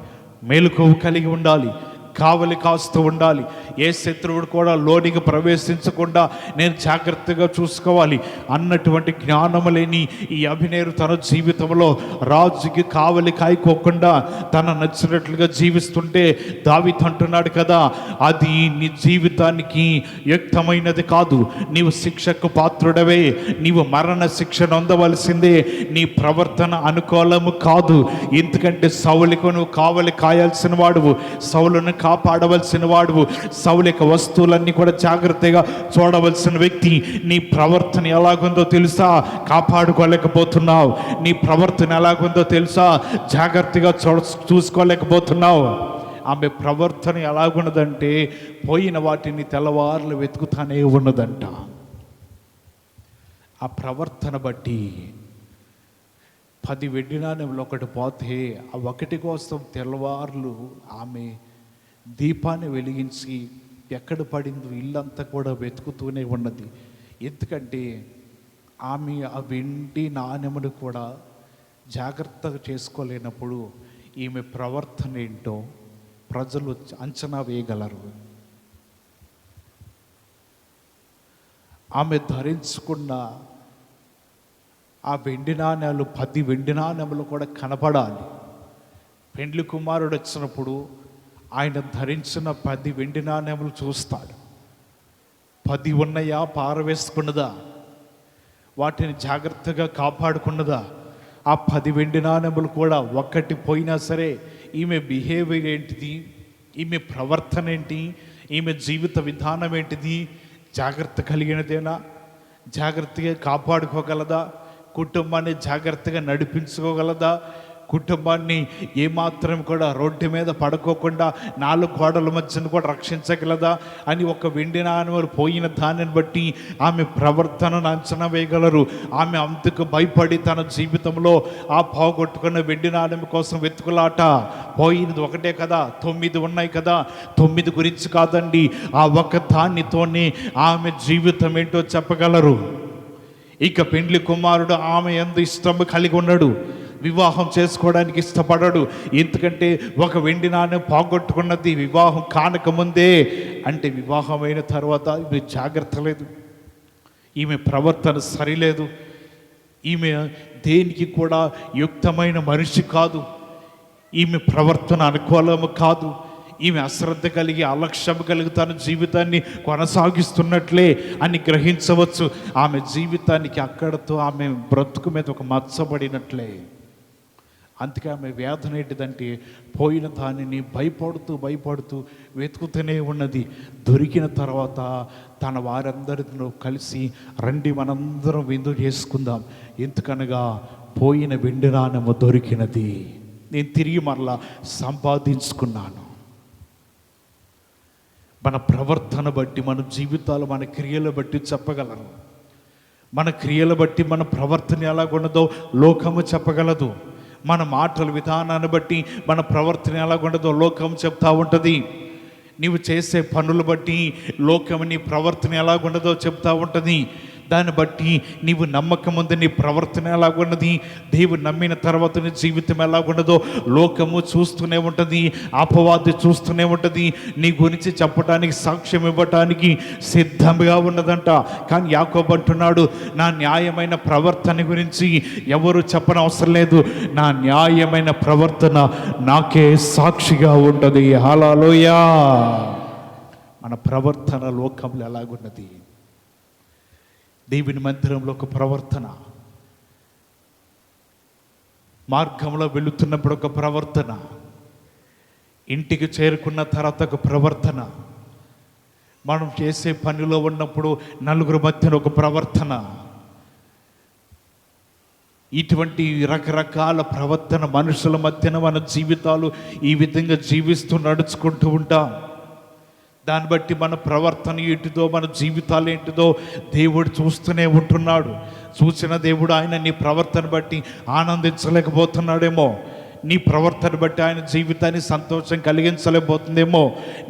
మెలకువ కలిగి ఉండాలి, కావలి కాస్తూ ఉండాలి. ఏ శత్రువుడు కూడా లోనికి ప్రవేశించకుండా నేను జాగ్రత్తగా చూసుకోవాలి అన్నటువంటి జ్ఞానము లేని ఈ అబీనేరు తన జీవితంలో రాజుకి కావలి కాయకోకుండా తన నచ్చినట్లుగా జీవిస్తుంటే దావీదు అంటున్నాడు కదా, అది నీ జీవితానికి యుక్తమైనది కాదు. నీవు శిక్షకు పాత్రుడవే, నీవు మరణ శిక్ష నొందవలసిందే. నీ ప్రవర్తన అనుకూలము కాదు. ఎందుకంటే సౌలుకు నువ్వు కావలి కాయాల్సిన వాడువు, సౌలును కాపాడవలసిన వాడువు, సౌలు యొక్క వస్తువులన్నీ కూడా జాగ్రత్తగా చూడవలసిన వ్యక్తి. నీ ప్రవర్తన ఎలాగుందో తెలుసా? కాపాడుకోలేకపోతున్నావు. నీ ప్రవర్తన ఎలాగుందో తెలుసా? జాగ్రత్తగా చూసుకోలేకపోతున్నావు. ఆమె ప్రవర్తన ఎలాగున్నదంటే పోయిన వాటిని తెల్లవారులు వెతుకుతానే ఉన్నదంట. ఆ ప్రవర్తన బట్టి 10 వెండి నాణెంలు ఒకటి పోతే ఆ ఒకటి కోసం తెల్లవారులు ఆమె దీపాన్ని వెలిగించి ఎక్కడ పడిందో ఇల్లంతా కూడా వెతుకుతూనే ఉన్నది. ఎందుకంటే ఆమె ఆ వెండి నాణెమును కూడా జాగ్రత్తగా చేసుకోలేనప్పుడు ఈమె ప్రవర్తన ఏంటో ప్రజలు అంచనా వేయగలరు. ఆమె ధరించుకున్న ఆ వెండి నాణ్యాలు 10 వెండి నాణ్యములు కూడా కనపడాలి. పెండ్లి కుమారుడు వచ్చినప్పుడు ఆయన ధరించిన 10 వెండి నాణ్యములు చూస్తాడు. 10 ఉన్నాయా, పారవేసుకున్నదా, వాటిని జాగ్రత్తగా కాపాడుకున్నదా? ఆ 10 వెండి నాణ్యములు కూడా ఒక్కటి పోయినా సరే ఈమె బిహేవియర్ ఏంటిది, ఈమె ప్రవర్తన ఏంటి, ఈమె జీవిత విధానం ఏంటిది, జాగ్రత్త కలిగినదేనా, జాగ్రత్తగా కాపాడుకోగలదా, కుటుంబాన్ని జాగ్రత్తగా నడిపించుకోగలదా, కుటుంబాన్ని ఏమాత్రం కూడా రోడ్డు మీద పడుకోకుండా 4 గోడల మధ్యన కూడా రక్షించగలదా అని ఒక వెండి నాణ్యములు పోయిన దానిని బట్టి ఆమె ప్రవర్తనను అంచనా వేయగలరు. ఆమె అందుకు భయపడి తన జీవితంలో ఆ పోగొట్టుకున్న వెండి నాణ్యం కోసం వెతుకులాట. పోయినది ఒకటే కదా, 9 ఉన్నాయి కదా, 9 గురించి కాదండి, ఆ ఒక దానితోనే ఆమె జీవితం ఏంటో చెప్పగలరు. ఇక పెండ్లి కుమారుడు ఆమె యందు ఇష్టం కలిగి ఉన్నాడు, వివాహం చేసుకోవడానికి ఇష్టపడడు. ఎందుకంటే ఒక వెండి నాణ్యం పోగొట్టుకున్నది వివాహం కానకముందే. అంటే వివాహం అయిన తర్వాత ఈమె జాగ్రత్త లేదు, ఈమె ప్రవర్తన సరిలేదు, ఈమె దేనికి కూడా యుక్తమైన మనిషి కాదు, ఈమె ప్రవర్తన అనుకూలము కాదు, ఈమె అశ్రద్ధ కలిగి అలక్ష్యం కలిగి తన జీవితాన్ని కొనసాగిస్తున్నట్లే అని గ్రహించవచ్చు. ఆమె జీవితానికి అక్కడతో ఆమె బ్రతుకు మీద ఒక మచ్చబడినట్లే. అందుకే ఆమె వేదన ఏంటిదంటే పోయిన దానిని భయపడుతూ వెతుకుతూనే ఉన్నది. దొరికిన తర్వాత తన వారందరితో కలిసి రండి మనందరం విందు చేసుకుందాం, ఎందుకనగా పోయిన వెండి నాణెము దొరికినది, నేను తిరిగి మరలా సంపాదించుకున్నాను. మన ప్రవర్తన బట్టి, మన జీవితాలు, మన క్రియలు బట్టి చెప్పగలరు. మన క్రియలు బట్టి మన ప్రవర్తన ఎలాగున్నదో లోకము చెప్పగలదు. మన మాటల విధానాన్ని బట్టి మన ప్రవర్తన ఎలాగుండదో లోకం చెప్తా ఉంటుంది. నీవు చేసే పనులు బట్టి లోకం నీ ప్రవర్తన ఎలాగుండదో చెప్తా ఉంటుంది. దాన్ని బట్టి నీవు నమ్మకం ఉంది, నీ ప్రవర్తన ఎలాగున్నది, దేవుడు నమ్మిన తర్వాత నీ జీవితం ఎలాగుండదో లోకము చూస్తూనే ఉంటుంది, అపవాది చూస్తూనే ఉంటుంది, నీ గురించి చెప్పడానికి సాక్ష్యం ఇవ్వటానికి సిద్ధంగా ఉన్నదంట. కానీ యాకోబు అంటున్నాడు, నా న్యాయమైన ప్రవర్తన గురించి ఎవరు చెప్పనవసరం లేదు, నా న్యాయమైన ప్రవర్తన నాకే సాక్షిగా ఉంటుంది. హల్లెలూయా. మన ప్రవర్తన లోకంలో ఎలాగున్నది, దేవుని మందిరంలో ఒక ప్రవర్తన, మార్గంలో వెళుతున్నప్పుడు ఒక ప్రవర్తన, ఇంటికి చేరుకున్న తర్వాత ఒక ప్రవర్తన, మనం చేసే పనిలో ఉన్నప్పుడు నలుగురు మధ్యన ఒక ప్రవర్తన. ఇటువంటి రకరకాల ప్రవర్తన మనుషుల మధ్యన మన జీవితాలు ఈ విధంగా జీవిస్తూ నడుచుకుంటూ ఉంటాం. దాన్ని బట్టి మన ప్రవర్తన ఏంటిదో, మన జీవితాలు ఏంటిదో దేవుడు చూస్తూనే ఉంటున్నాడు. చూసిన దేవుడు ఆయన నీ ప్రవర్తన బట్టి ఆనందించలేకపోతున్నాడేమో, నీ ప్రవర్తన బట్టి ఆయన జీవితాన్ని సంతోషం కలిగించలేకపోతుందేమో,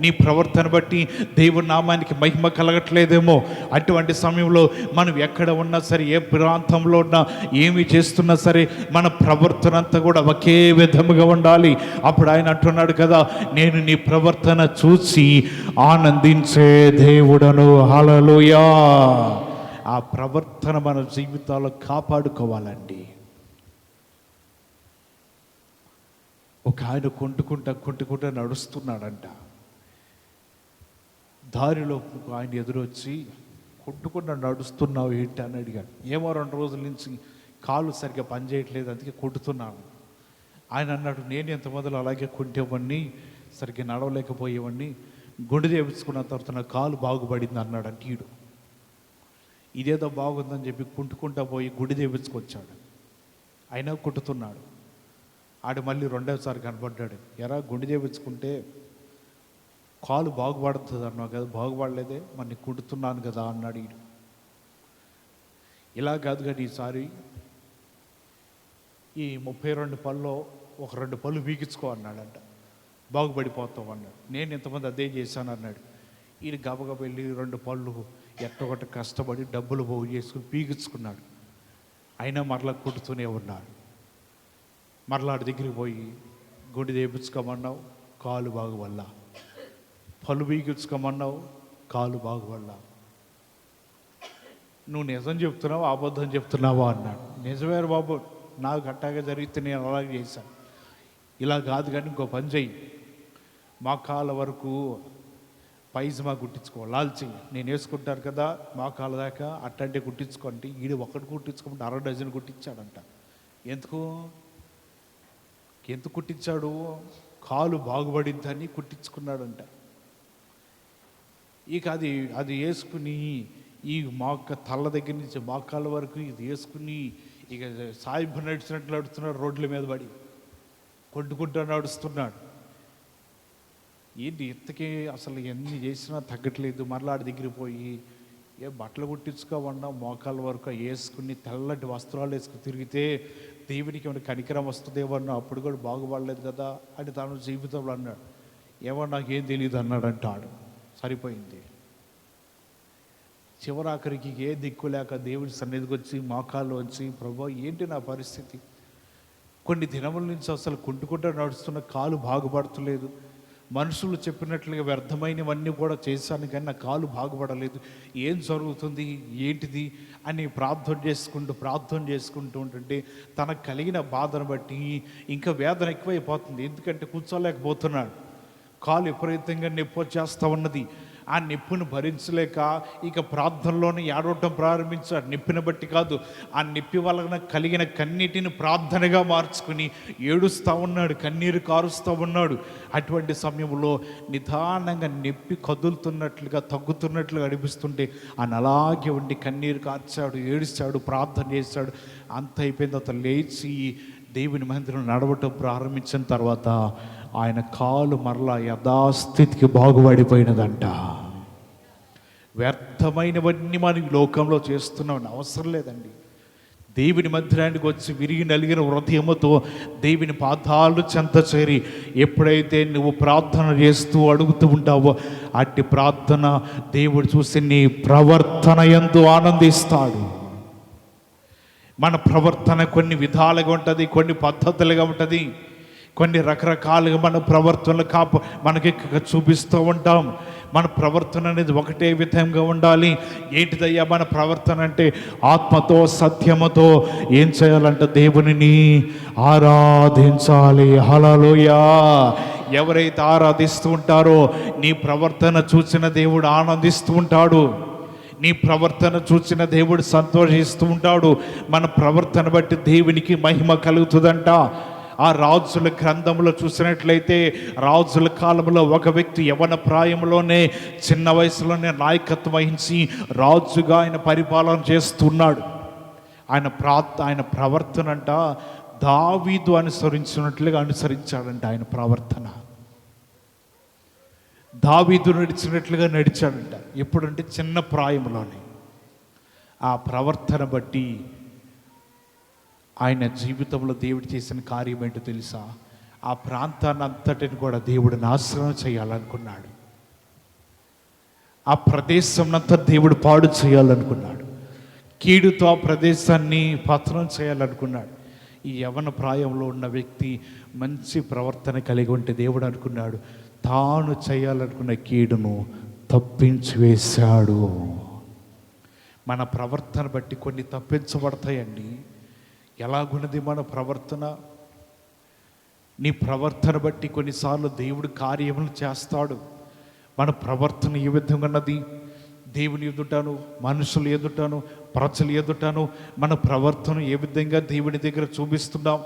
నీ ప్రవర్తన బట్టి దేవుడి నామానికి మహిమ కలగట్లేదేమో. అటువంటి సమయంలో మనం ఎక్కడ ఉన్నా సరే, ఏ ప్రాంతంలో ఉన్నా, ఏమి చేస్తున్నా సరే, మన ప్రవర్తన అంతా కూడా ఒకే విధముగా ఉండాలి. అప్పుడు ఆయన అంటున్నాడు కదా, నేను నీ ప్రవర్తన చూసి ఆనందించే దేవుడను. హల్లెలూయా. ఆ ప్రవర్తన మన జీవితాల్లో కాపాడుకోవాలండి. ఒక ఆయన కొంటుకుంటా నడుస్తున్నాడంట. దారిలో ఆయన ఎదురొచ్చి, కొట్టుకుంటా నడుస్తున్నావు ఏంటి అని అడిగాడు. ఏమో 2 రోజుల నుంచి కాళ్ళు సరిగ్గా పనిచేయట్లేదు, అందుకే కొట్టుతున్నాను. ఆయన అన్నాడు, నేను ఎంత మొదలు అలాగే కొంటేవాడిని, సరిగ్గా నడవలేకపోయేవాడిని, గుండె చేయించుకున్న తర్వాత నా కాలు బాగుపడింది అన్నాడు. అంటే ఈడు ఇదేదో బాగుందని చెప్పి కుంటుకుంటా పోయి గుడి చేయించుకొచ్చాడు. అయినా కుట్టుతున్నాడు. ఆడు మళ్ళీ 2వసారి కనపడ్డాడు. ఎరా గుండె చేయించుకుంటే కాలు బాగుపడుతుంది అన్నావు కదా, బాగుపడలేదే, మరి నీకు కుడుతున్నాను కదా అన్నాడు. ఈడు ఇలా కాదు కానీ ఈసారి ఈ 32 పళ్ళలో ఒక 2 పళ్ళు పీకించుకో అన్నాడంట, బాగుపడిపోతావు అన్నాడు. నేను ఇంతమంది అదే చేశాను అన్నాడు. ఈయన గబగబ వెళ్ళి 2 పళ్ళు ఎట్టొకటి కష్టపడి డబ్బులు పోగు చేసుకుని పీకించుకున్నాడు. అయినా మరలా కుట్టుతూనే ఉన్నాడు. మరలా దగ్గరికి పోయి గుండె చేయించుకోమన్నావు, కాలు బాగువల్ల, పళ్ళు పీకించుకోమన్నావు, కాలు బాగువల్ల. నువ్వు నిజం చెప్తున్నావా అబద్ధం చెప్తున్నావా అన్నాడు. నిజమే బాబు, నాకు అట్టాగా జరిగితే నేను అలాగే చేశాను. ఇలా కాదు కానీ ఇంకో పని చెయ్యి, మోకాళ్ళ వరకు పైజమా కుట్టించుకో, లాల్చి నేను వేసుకుంటారు కదా మోకాళ్ళ దాకా అట్టంటే కుట్టించుకోండి. ఈడు ఒకటి కుట్టించుకోమంటే 60 డజన్ కుట్టించాడంట. ఎందుకు కుట్టించాడు? కాలు బాగుపడిందని కుట్టించుకున్నాడంట. ఇక అది వేసుకుని ఈ తల్ల దగ్గర నుంచి మోకాళ్ళ వరకు ఇది వేసుకుని ఇక సాయిబు నడిచినట్లు నడుస్తున్నాడు, రోడ్ల మీద పడి కొట్టుకుంటూ నడుస్తున్నాడు. ఏంటి ఇంతకీ అసలు ఎన్ని చేసినా తగ్గట్లేదు. మరలా ఆడి దగ్గర పోయి ఏ బట్టలు కుట్టించుకోమన్నా మోకాళ్ళ వరకు వేసుకుని తెల్లటి వస్త్రాలు వేసుకుని తిరిగితే దేవునికి ఏమైనా కనికరం వస్తుందేమన్నా, అప్పుడు కూడా బాగుపడలేదు కదా అని తను జీవితంలో అన్నాడు. ఏమో నాకేం తెలియదు అన్నాడంట ఆడు. సరిపోయింది. చివరాఖరికి ఏ దిక్కు లేక దేవుడి సన్నిధికి వచ్చి మోకాళ్ళు వచ్చి, ప్రభు ఏంటి నా పరిస్థితి, కొన్ని దినముల నుంచి అసలు కుంటుకుంటూ నడుస్తున్న కాలు బాగుపడతలేదు, మనుషులు చెప్పినట్లుగా వ్యర్థమైనవన్నీ కూడా చేశాను కానీ నా కాలు బాగుపడలేదు, ఏం జరుగుతుంది ఏంటిది అని ప్రార్థన చేసుకుంటూ ఉంటుంటే తనకు కలిగిన బాధను బట్టి ఇంకా వేదన ఎక్కువైపోతుంది. ఎందుకంటే కూర్చోలేకపోతున్నాడు, కాలు విపరీతంగా నొప్పి వచ్చేస్తూ ఉన్నది. ఆ నొప్పిని భరించలేక ఇక ప్రార్థనలోనే ఏడవటం ప్రారంభించాడు. నొప్పిని బట్టి కాదు, ఆ నొప్పి వలన కలిగిన కన్నీటిని ప్రార్థనగా మార్చుకుని ఏడుస్తూ ఉన్నాడు, కన్నీరు కారుస్తూ ఉన్నాడు. అటువంటి సమయంలో నిదానంగా నొప్పి కదులుతున్నట్లుగా తగ్గుతున్నట్లుగా అనిపిస్తుంటే ఆయన అలాగే ఉండి కన్నీరు కార్చాడు, ఏడుస్తాడు, ప్రార్థన చేశాడు. అంత అయిపోయిన తర్వాత లేచి దేవుని మందిరం నడవటం ప్రారంభించిన తర్వాత ఆయన కాలు మరలా యథాస్థితికి బాగుపడిపోయినదంట. వ్యర్థమైనవన్నీ మనం లోకంలో చేస్తున్నాం అవసరం లేదండి. దేవుని మందిరానికి వచ్చి విరిగి నలిగిన హృదయముతో దేవుని పాదాలు చెంత చేరి ఎప్పుడైతే నువ్వు ప్రార్థన చేస్తూ అడుగుతూ ఉంటావో అట్టి ప్రార్థన దేవుడు చూసి నీ ప్రవర్తన యందు ఆనందిస్తాడు. మన ప్రవర్తన కొన్ని విధాలుగా ఉంటుంది, కొన్ని పద్ధతులుగా ఉంటుంది, కొన్ని రకరకాలుగా మన ప్రవర్తనలు మనకి చూపిస్తూ ఉంటాం. మన ప్రవర్తన అనేది ఒకటే విధంగా ఉండాలి. ఏంటిదయ్యా మన ప్రవర్తన అంటే? ఆత్మతో సత్యముతో ఏం చేయాలంటే దేవునిని ఆరాధించాలి. హల్లెలూయా. ఎవరైతే ఆరాధిస్తూ ఉంటారో నీ ప్రవర్తన చూసిన దేవుడు ఆనందిస్తూ ఉంటాడు, నీ ప్రవర్తన చూసిన దేవుడు సంతోషిస్తూ ఉంటాడు. మన ప్రవర్తన బట్టి దేవునికి మహిమ కలుగుతుందంట. ఆ రాజుల గ్రంథంలో చూసినట్లయితే రాజుల కాలంలో ఒక వ్యక్తి యవ్వన ప్రాయంలోనే చిన్న వయసులోనే నాయకత్వం వహించి రాజుగా ఆయన పరిపాలన చేస్తున్నాడు. ఆయన ప్రవర్తన అంట దావీదు అనుసరించినట్లుగా అనుసరించాడంట. ఆయన ప్రవర్తన దావీదు నడిచినట్లుగా నడిచాడంట. ఎప్పుడంటే చిన్న ప్రాయంలోనే. ఆ ప్రవర్తన బట్టి ఆయన జీవితంలో దేవుడు చేసిన కార్యం ఏంటో తెలుసా? ఆ ప్రాంతాన్ని అంతటిని కూడా దేవుడు నాశనం చేయాలనుకున్నాడు. ఆ ప్రదేశంనంతా దేవుడు పాడు చేయాలనుకున్నాడు. కీడుతో ఆ ప్రదేశాన్ని పతనం చేయాలనుకున్నాడు. ఈ యవ్వన ప్రాయంలో ఉన్న వ్యక్తి మంచి ప్రవర్తన కలిగి ఉంటే దేవుడు అనుకున్నాడు తాను చేయాలనుకున్న కీడును తప్పించి వేశాడు. మన ప్రవర్తన బట్టి కొన్ని తప్పించబడతాయండి. ఎలాగున్నది మన ప్రవర్తన? నీ ప్రవర్తన బట్టి కొన్నిసార్లు దేవుడు కార్యములు చేస్తాడు. మన ప్రవర్తన ఏ విధంగా ఉన్నది? దేవుని ఎదుటాను, మనుషులు ఎదుటాను, ప్రజలు ఎదుటాను మన ప్రవర్తన ఏ విధంగా దేవుని దగ్గర చూపిస్తున్నాం?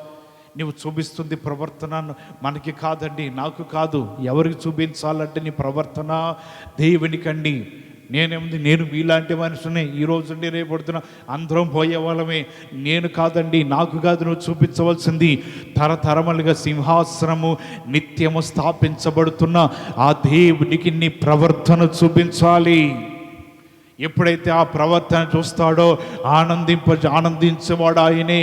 నువ్వు చూపిస్తుంది ప్రవర్తన మనకి కాదండి, నాకు కాదు. ఎవరికి చూపించాలంటే నీ ప్రవర్తన దేవునికండి. నేను మీలాంటి మనుషునే, ఈరోజు రేపడుతున్నా అందరం పోయే వాళ్ళమే. నేను కాదండి, నాకు కాదు నువ్వు చూపించవలసింది. తరతరములుగా సింహాసనము నిత్యము స్థాపించబడుతున్న ఆ దేవునికి నీ ప్రవర్తన చూపించాలి. ఎప్పుడైతే ఆ ప్రవర్తన చూస్తాడో ఆనందించేవాడు ఆయనే.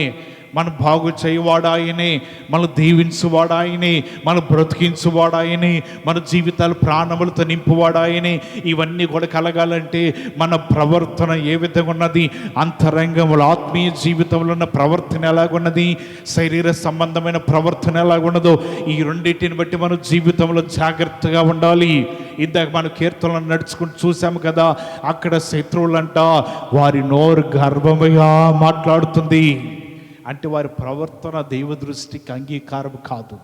మనం బాగు చేయవాడు ఆయనే, మనం దీవించువాడు ఆయనే, మనం బ్రతికించువాడు ఆయనే, మన జీవితాలు ప్రాణములతో నింపువాడు ఆయనే. ఇవన్నీ కూడా కలగాలంటే మన ప్రవర్తన ఏ విధంగా ఉన్నది, అంతరంగంలో ఆత్మీయ జీవితంలో ఉన్న ప్రవర్తన ఎలాగున్నది, శరీర సంబంధమైన ప్రవర్తన ఎలాగున్నదో ఈ రెండింటిని బట్టి మనం జీవితంలో జాగ్రత్తగా ఉండాలి. ఇందాక మన కీర్తనలు నడుచుకుంటూ చూసాము కదా, అక్కడ శత్రువులంట వారి నోరు గర్వముగా మాట్లాడుతుంది అంటే వారి ప్రవర్తన దైవ దృష్టికి అంగీకారం కాదు.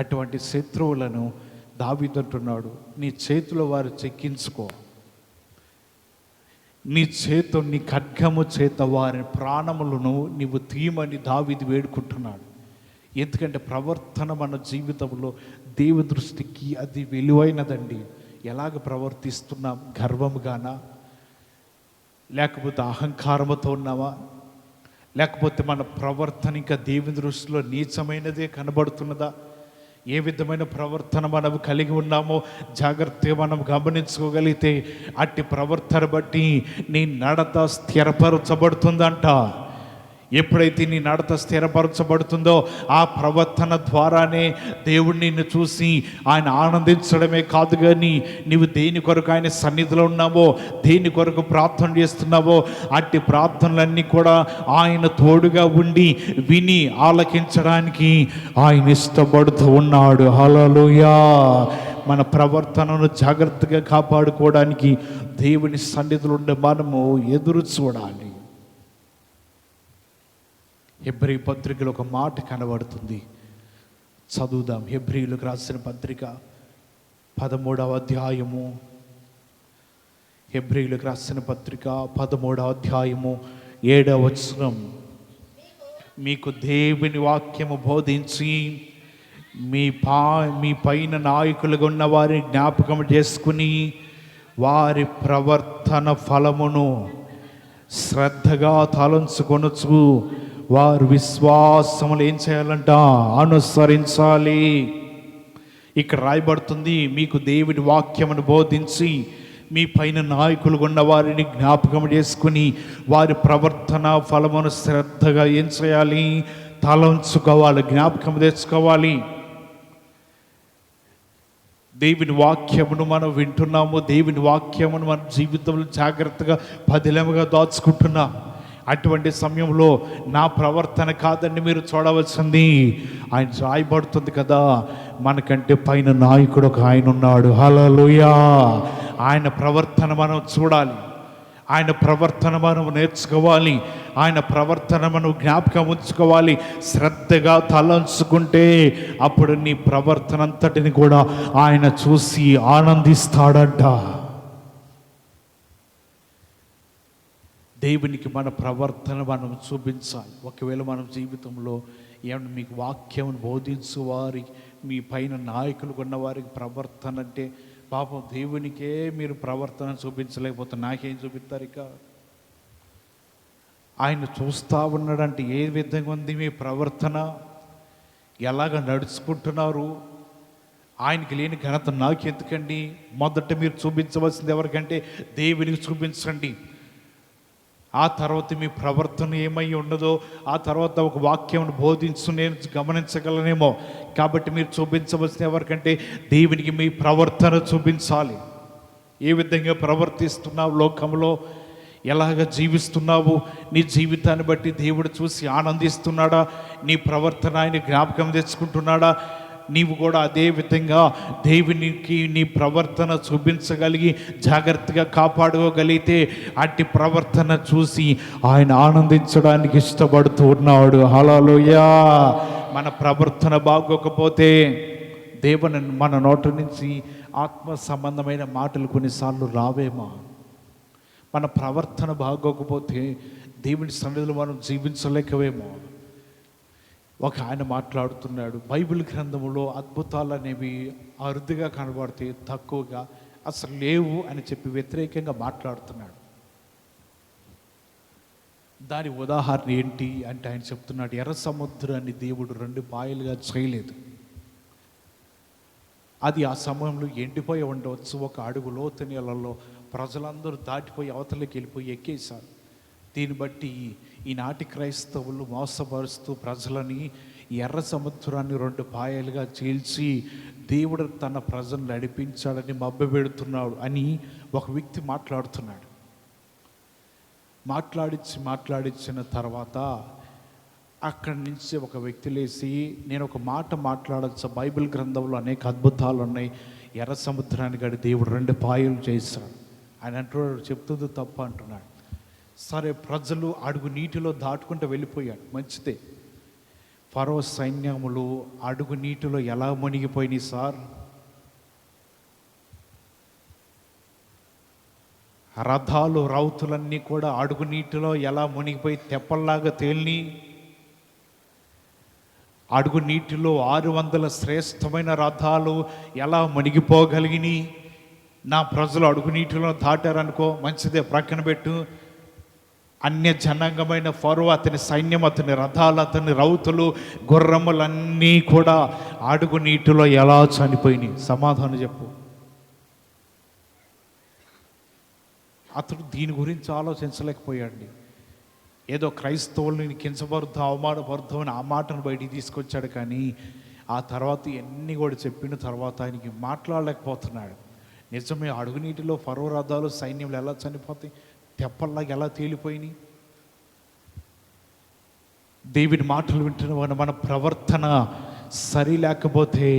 అటువంటి శత్రువులను దావీదు అంటున్నాడు, నీ చేతిలో వారు చెక్కించుకో, నీ ఖడ్గము చేత వారి ప్రాణములను నీవు తీయమని దావీదు వేడుకుంటున్నాడు. ఎందుకంటే ప్రవర్తన మన జీవితంలో దేవ దృష్టికి అది విలువైనదండి. ఎలాగ ప్రవర్తిస్తున్నాం, గర్వముగానా, లేకపోతే అహంకారముతో ఉన్నావా, లేకపోతే మన ప్రవర్తన ఇంకా దేవుని దృష్టిలో నీచమైనదే కనబడుతున్నదా, ఏ విధమైన ప్రవర్తన మనం కలిగి ఉన్నామో జాగ్రత్తగా మనం గమనించుకోగలిగితే అట్టి ప్రవర్తన బట్టి నీ నడత స్థిరపరచబడుతుందంట. ఎప్పుడైతే నీ నడత స్థిరపరచబడుతుందో ఆ ప్రవర్తన ద్వారానే దేవుడు నిన్ను చూసి ఆయన ఆనందించడమే కాదు, కానీ నీవు దేని కొరకు ఆయన సన్నిధిలో ఉన్నావో, దేని కొరకు ప్రార్థన చేస్తున్నావో అట్టి ప్రార్థనలన్నీ కూడా ఆయన తోడుగా ఉండి విని ఆలకించడానికి ఆయన ఇష్టపడుతూ ఉన్నాడు. హల్లెలూయా. మన ప్రవర్తనను జాగ్రత్తగా కాపాడుకోవడానికి దేవుని సన్నిధిలో ఉండే మనము ఎదురు చూడాలి. హెబ్రీ పత్రికలో ఒక మాట కనబడుతుంది, చదువుదాం. హెబ్రీలకు రాసిన పత్రిక 13వ అధ్యాయము, హెబ్రీలకు రాసిన పత్రిక 13వ అధ్యాయము 7వ వచనం. మీకు దేవుని వాక్యము బోధించి మీ పైన నాయకులుగా ఉన్న వారిని జ్ఞాపకం చేసుకుని వారి ప్రవర్తన ఫలమును శ్రద్ధగా తలంచుకొనొచ్చు వారు విశ్వాసములు ఏం చేయాలంట, అనుసరించాలి. ఇక్కడ రాయబడుతుంది, మీకు దేవుని వాక్యమును బోధించి మీ పైన నాయకులు ఉన్న వారిని జ్ఞాపకం చేసుకుని వారి ప్రవర్తన ఫలమును శ్రద్ధగా ఏం చేయాలి, తలంచుకోవాలి, జ్ఞాపకం తెచ్చుకోవాలి. దేవుని వాక్యమును మనం వింటున్నాము, దేవుని వాక్యమును మన జీవితంలో జాగ్రత్తగా పదిలముగా దాచుకుంటున్నాం. అటువంటి సమయంలో నా ప్రవర్తన కాదండి మీరు చూడవలసింది, ఆయన రాయబడుతుంది కదా, మనకంటే పైన నాయకుడు ఒక ఆయన ఉన్నాడు. హల్లెలూయా. ఆయన ప్రవర్తన మనం చూడాలి, ఆయన ప్రవర్తన మనం నేర్చుకోవాలి, ఆయన ప్రవర్తన మనం జ్ఞాపకం ఉంచుకోవాలి. శ్రద్ధగా తలంచుకుంటే అప్పుడు నీ ప్రవర్తన అంతటిని కూడా ఆయన చూసి ఆనందిస్తాడంట. దేవునికి మన ప్రవర్తన మనం చూపించాలి. ఒకవేళ మన జీవితంలో ఏమన్నా మీకు వాక్యం బోధించు వారి మీ పైన నాయకులు ఉన్న వారికి ప్రవర్తన అంటే పాపం దేవునికే మీరు ప్రవర్తన చూపించలేకపోతే నాకేం చూపిస్తారు? ఇక ఆయన చూస్తూ ఉన్నాడంటే ఏ విధంగా ఉంది మీ ప్రవర్తన, ఎలాగ నడుచుకుంటున్నారు, ఆయనకి లేని ఘనత నాకు ఎందుకండి? మొదట మీరు చూపించవలసింది ఎవరికంటే దేవునికి చూపించండి. ఆ తర్వాత మీ ప్రవర్తన ఏమై ఉండదో ఆ తర్వాత ఒక వాక్యం బోధించు నేను గమనించగలనేమో. కాబట్టి మీరు చూపించవలసిన ఎవరికంటే దేవునికి మీ ప్రవర్తన చూపించాలి. ఏ విధంగా ప్రవర్తిస్తున్నావు, లోకంలో ఎలాగ జీవిస్తున్నావు, నీ జీవితాన్ని బట్టి దేవుడు చూసి ఆనందిస్తున్నాడా, నీ ప్రవర్తన ఆయన జ్ఞాపకం తెచ్చుకుంటున్నాడా? నీవు కూడా అదే విధంగా దేవునికి నీ ప్రవర్తన చూపించగలిగి జాగ్రత్తగా కాపాడుకోగలిగితే అట్టి ప్రవర్తన చూసి ఆయన ఆనందించడానికి ఇష్టపడుతూ ఉన్నాడు. హల్లెలూయా. మన ప్రవర్తన బాగోకపోతే దేవుని మన నోటి నుంచి ఆత్మ సంబంధమైన మాటలు కొన్నిసార్లు రావేమో. మన ప్రవర్తన బాగోకపోతే దేవుని సన్నిధిలో మనం జీవించలేకవేమో. ఒక ఆయన మాట్లాడుతున్నాడు, బైబిల్ గ్రంథంలో అద్భుతాలు అనేవి అరుదుగా కనబడితే తక్కువగా అసలు లేవు అని చెప్పి వ్యతిరేకంగా మాట్లాడుతున్నాడు. దాని ఉదాహరణ ఏంటి అంటే ఆయన చెప్తున్నాడు, ఎర్ర సముద్రాన్ని దేవుడు 2 పాయలుగా చేయలేదు. అది ఆ సమయంలో ఎండిపోయి ఉండవచ్చు. ఒక అడుగు లోతు నీళ్ళలో ప్రజలందరూ దాటిపోయి అవతలకి వెళ్ళిపోయి ఎక్కేశారు. దీన్ని బట్టి ఈనాటి క్రైస్తవులు మోసపరుస్తూ ప్రజలని ఎర్ర సముద్రాన్ని 2 పాయలుగా చీల్చి దేవుడు తన ప్రజలను నడిపించాడని మభ్యపెడుతున్నాడు అని ఒక వ్యక్తి మాట్లాడుతున్నాడు. మాట్లాడించిన తర్వాత అక్కడి నుంచి ఒక వ్యక్తి లేచి, నేను ఒక మాట మాట్లాడచ్చు, బైబిల్ గ్రంథంలో అనేక అద్భుతాలు ఉన్నాయి, ఎర్ర సముద్రాన్ని గడి దేవుడు 2 పాయలు చేశాడు ఆయన అంటున్నాడు, చెప్తుంది తప్ప అంటున్నాడు. సరే, ప్రజలు అడుగు నీటిలో దాటుకుంటూ వెళ్ళిపోయాడు, మంచిదే. ఫరో సైన్యములు అడుగు నీటిలో ఎలా మునిగిపోయినాయి సార్? రథాలు రౌతులన్నీ కూడా అడుగు నీటిలో ఎలా మునిగిపోయి తెప్పల్లాగా తేలిని? అడుగు నీటిలో 600 శ్రేష్టమైన రథాలు ఎలా మునిగిపోగలిగినాయి? నా ప్రజలు అడుగు నీటిలో దాటారనుకో, మంచిదే, ప్రక్కన పెట్టు. అన్య జనాంగమైన ఫరో, అతని సైన్యం, అతని రథాలు, అతని రౌతులు, గుర్రములన్నీ కూడా అడుగు నీటిలో ఎలా చనిపోయినాయి? సమాధానం చెప్పు. అతడు దీని గురించి ఆలోచించలేకపోయాడు. ఏదో క్రైస్తవుల్ని కించపరుద్దాం, అవమానపరుద్దాం అని ఆ మాటను బయటికి తీసుకొచ్చాడు. కానీ ఆ తర్వాత ఎన్ని కూడా చెప్పిన తర్వాత ఆయనకి మాట్లాడలేకపోతున్నాడు. నిజమే, అడుగు నీటిలో ఫరో రథాలు, సైన్యంలో ఎలా చనిపోతాయి? తెప్పల్లాగా ఎలా తేలిపోయినాయి? దేవుని మాటలు వింటున్న మన ప్రవర్తన సరి లేకపోతే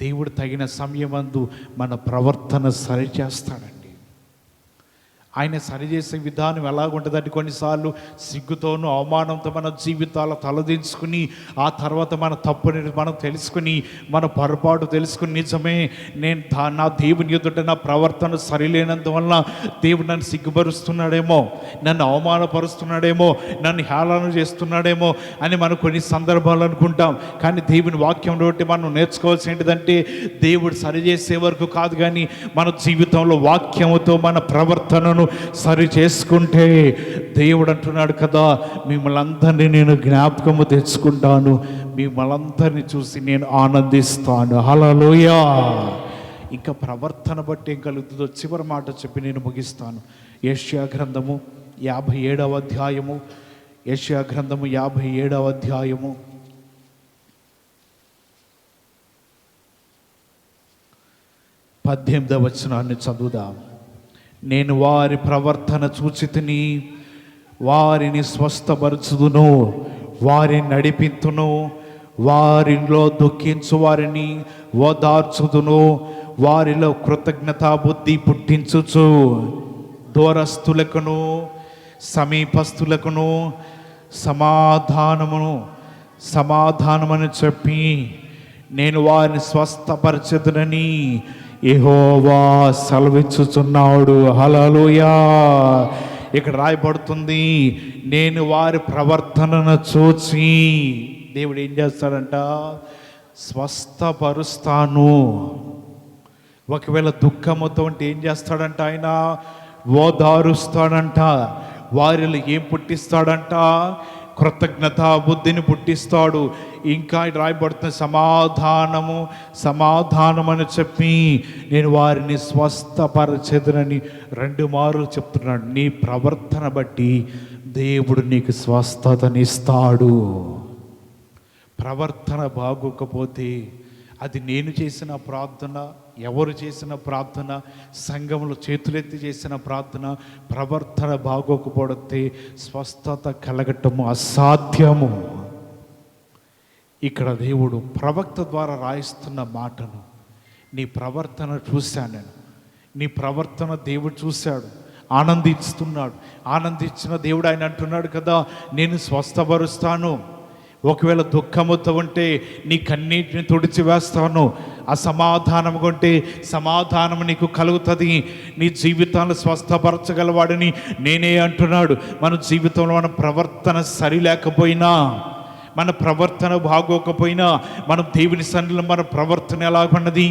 దేవుడు తగిన సమయమందు మన ప్రవర్తన సరి చేస్తాడండి. ఆయన సరిచేసే విధానం ఎలాగుంటుందంటే, కొన్నిసార్లు సిగ్గుతోనూ అవమానంతో మన జీవితాలు తలదించుకుని ఆ తర్వాత మన తప్పుని మనం తెలుసుకుని, మన పొరపాటు తెలుసుకుని, నిజమే నేను నా దేవుని ఎదుట నా ప్రవర్తన సరిలేనందువల్ల దేవుడు నన్ను సిగ్గుపరుస్తున్నాడేమో, నన్ను అవమానపరుస్తున్నాడేమో, నన్ను హేళన చేస్తున్నాడేమో అని మనం కొన్ని సందర్భాలు అనుకుంటాం. కానీ దేవుని వాక్యం బట్టి మనం నేర్చుకోవాల్సి ఏంటిదంటే, దేవుడు సరిచేసే వరకు కాదు, కానీ మన జీవితంలో వాక్యముతో మన ప్రవర్తనను సరి చేసుకుంటే దేవుడు అంటున్నాడు కదా, మిమ్మల్ని అందరినీ నేను జ్ఞాపకము తెచ్చుకుంటాను, మిమ్మల్ని అందరినీ చూసి నేను ఆనందిస్తాను. హల్లెలూయా. ఇంకా ప్రవర్తన బట్టి ఏం కలుగుతుందో చివరి మాట చెప్పి నేను ముగిస్తాను. యెషయా గ్రంథము 57వ అధ్యాయము, యెషయా గ్రంథము 57వ అధ్యాయము 18వ వచనాన్ని చదువుదాం. నేను వారి ప్రవర్తన చూచితిని, వారిని స్వస్థపరచుదును, వారిని నడిపింతును, వారిలో దుఃఖించు వారిని ఓదార్చుదును, వారిలో కృతజ్ఞతా బుద్ధి పుట్టించుచు దూరస్తులకును సమీపస్తులకును సమాధానమని చెప్పి నేను వారిని స్వస్థపరచదునని యెహోవా సెలవిచ్చుచున్నాడు. హల్లెలూయా. ఇక్కడ రాయబడుతుంది, నేను వారి ప్రవర్తనను చూచి దేవుడు ఏం చేస్తాడంట? స్వస్థపరుస్తాను. ఒకవేళ దుఃఖముతో ఉంటే ఏం చేస్తాడంట? ఆయన ఓదారుస్తాడంట. వారిలో ఏం పుట్టిస్తాడంట? కృతజ్ఞతా బుద్ధిని పుట్టిస్తాడు. ఇంకా రాయబడుతున్న సమాధానం అని చెప్పి నేను వారిని స్వస్థపరచెదనని 2 మార్లు చెప్తున్నాడు. నీ ప్రవర్తన బట్టి దేవుడు నీకు స్వస్థతనిస్తాడు. ప్రవర్తన బాగోకపోతే అది నేను చేసిన ప్రార్థన, ఎవరు చేసిన ప్రార్థన, సంఘంలో చేతులెత్తి చేసిన ప్రార్థన, ప్రవర్తన బాగోకపోతే స్వస్థత కలగటము అసాధ్యము. ఇక్కడ దేవుడు ప్రవక్త ద్వారా రాయిస్తున్న మాటను, నీ ప్రవర్తన చూశాను నేను, నీ ప్రవర్తన దేవుడు చూశాడు, ఆనందిస్తున్నాడు. ఆనందించిన దేవుడు ఆయన అంటున్నాడు కదా, నేను స్వస్థపరుస్తాను. ఒకవేళ దుఃఖముతో ఉంటే నీ కన్నీటిని తుడిచివేస్తాను. అసమాధానం ఉంటే సమాధానం నీకు కలుగుతుంది. నీ జీవితాన్ని స్వస్థపరచగలవాడని నేనే అంటున్నాడు. మన జీవితంలో మన ప్రవర్తన సరి లేకపోయినా, మన ప్రవర్తన బాగోకపోయినా, మనం దేవుని సన్నిధిలో మన ప్రవర్తన ఎలాగున్నది,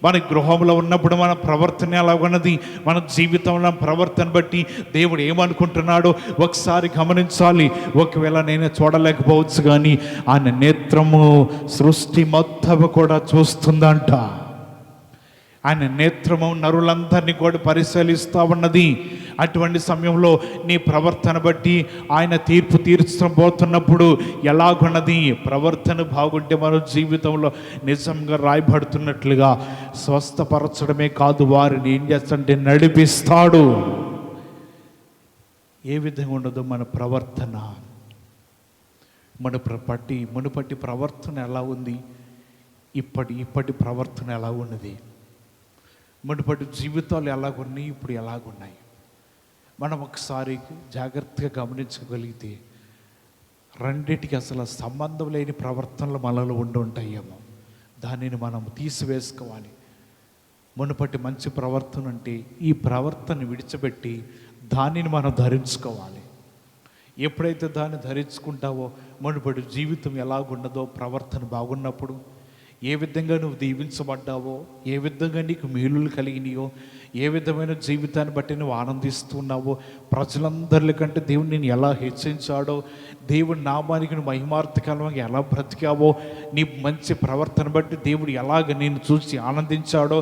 మన గృహంలో ఉన్నప్పుడు మన ప్రవర్తన ఎలాగున్నది, మన జీవితంలో ప్రవర్తన బట్టి దేవుడు ఏమనుకుంటున్నాడో ఒకసారి గమనించాలి. ఒకవేళ నేను చూడలేకపోవచ్చు, కానీ ఆయన నేత్రము సృష్టి మొత్తం కూడా చూస్తుందంట. ఆయన నేత్రము నరులందరినీ కూడా పరిశీలిస్తూ ఉన్నది. అటువంటి సమయంలో నీ ప్రవర్తన బట్టి ఆయన తీర్పు తీర్చబోతున్నప్పుడు ఎలాగున్నది? ప్రవర్తన బాగుంటే మన జీవితంలో నిజంగా రాయబడుతున్నట్లుగా స్వస్థపరచడమే కాదు, వారిని ఏం చేస్తాడంటే నడిపిస్తాడు. ఏ విధంగా ఉండదో మన ప్రవర్తన, మునుపటి ప్రవర్తన ఎలా ఉంది, ఇప్పటి ప్రవర్తన ఎలా ఉన్నది, మునుపటి జీవితాలు ఎలాగున్నాయి, ఇప్పుడు ఎలాగున్నాయి, మనం ఒకసారి జాగ్రత్తగా గమనించగలిగితే రెండిటికి అసలు సంబంధం లేని ప్రవర్తనలు మనలో ఉండి ఉంటాయేమో. దానిని మనం తీసివేసుకోవాలి. మునుపటి మంచి ప్రవర్తన అంటే ఈ ప్రవర్తన విడిచిపెట్టి దానిని మనం ధరించుకోవాలి. ఎప్పుడైతే దాన్ని ధరించుకుంటావో మునుపటి జీవితం ఎలాగున్నదో, ప్రవర్తన బాగున్నప్పుడు ఏ విధంగా నువ్వు దీవించబడ్డావో, ఏ విధంగా నీకు మేలులు కలిగినాయో, ఏ విధమైన జీవితాన్ని బట్టి నువ్వు ఆనందిస్తున్నావో, ప్రజలందరికంటే దేవుడు నేను ఎలా హెచ్చించాడో, దేవుడి నామానికి నువ్వు మహిమార్థకరంగా ఎలా బ్రతికావో, నీ మంచి ప్రవర్తన బట్టి దేవుడు ఎలాగ నేను చూసి ఆనందించాడో,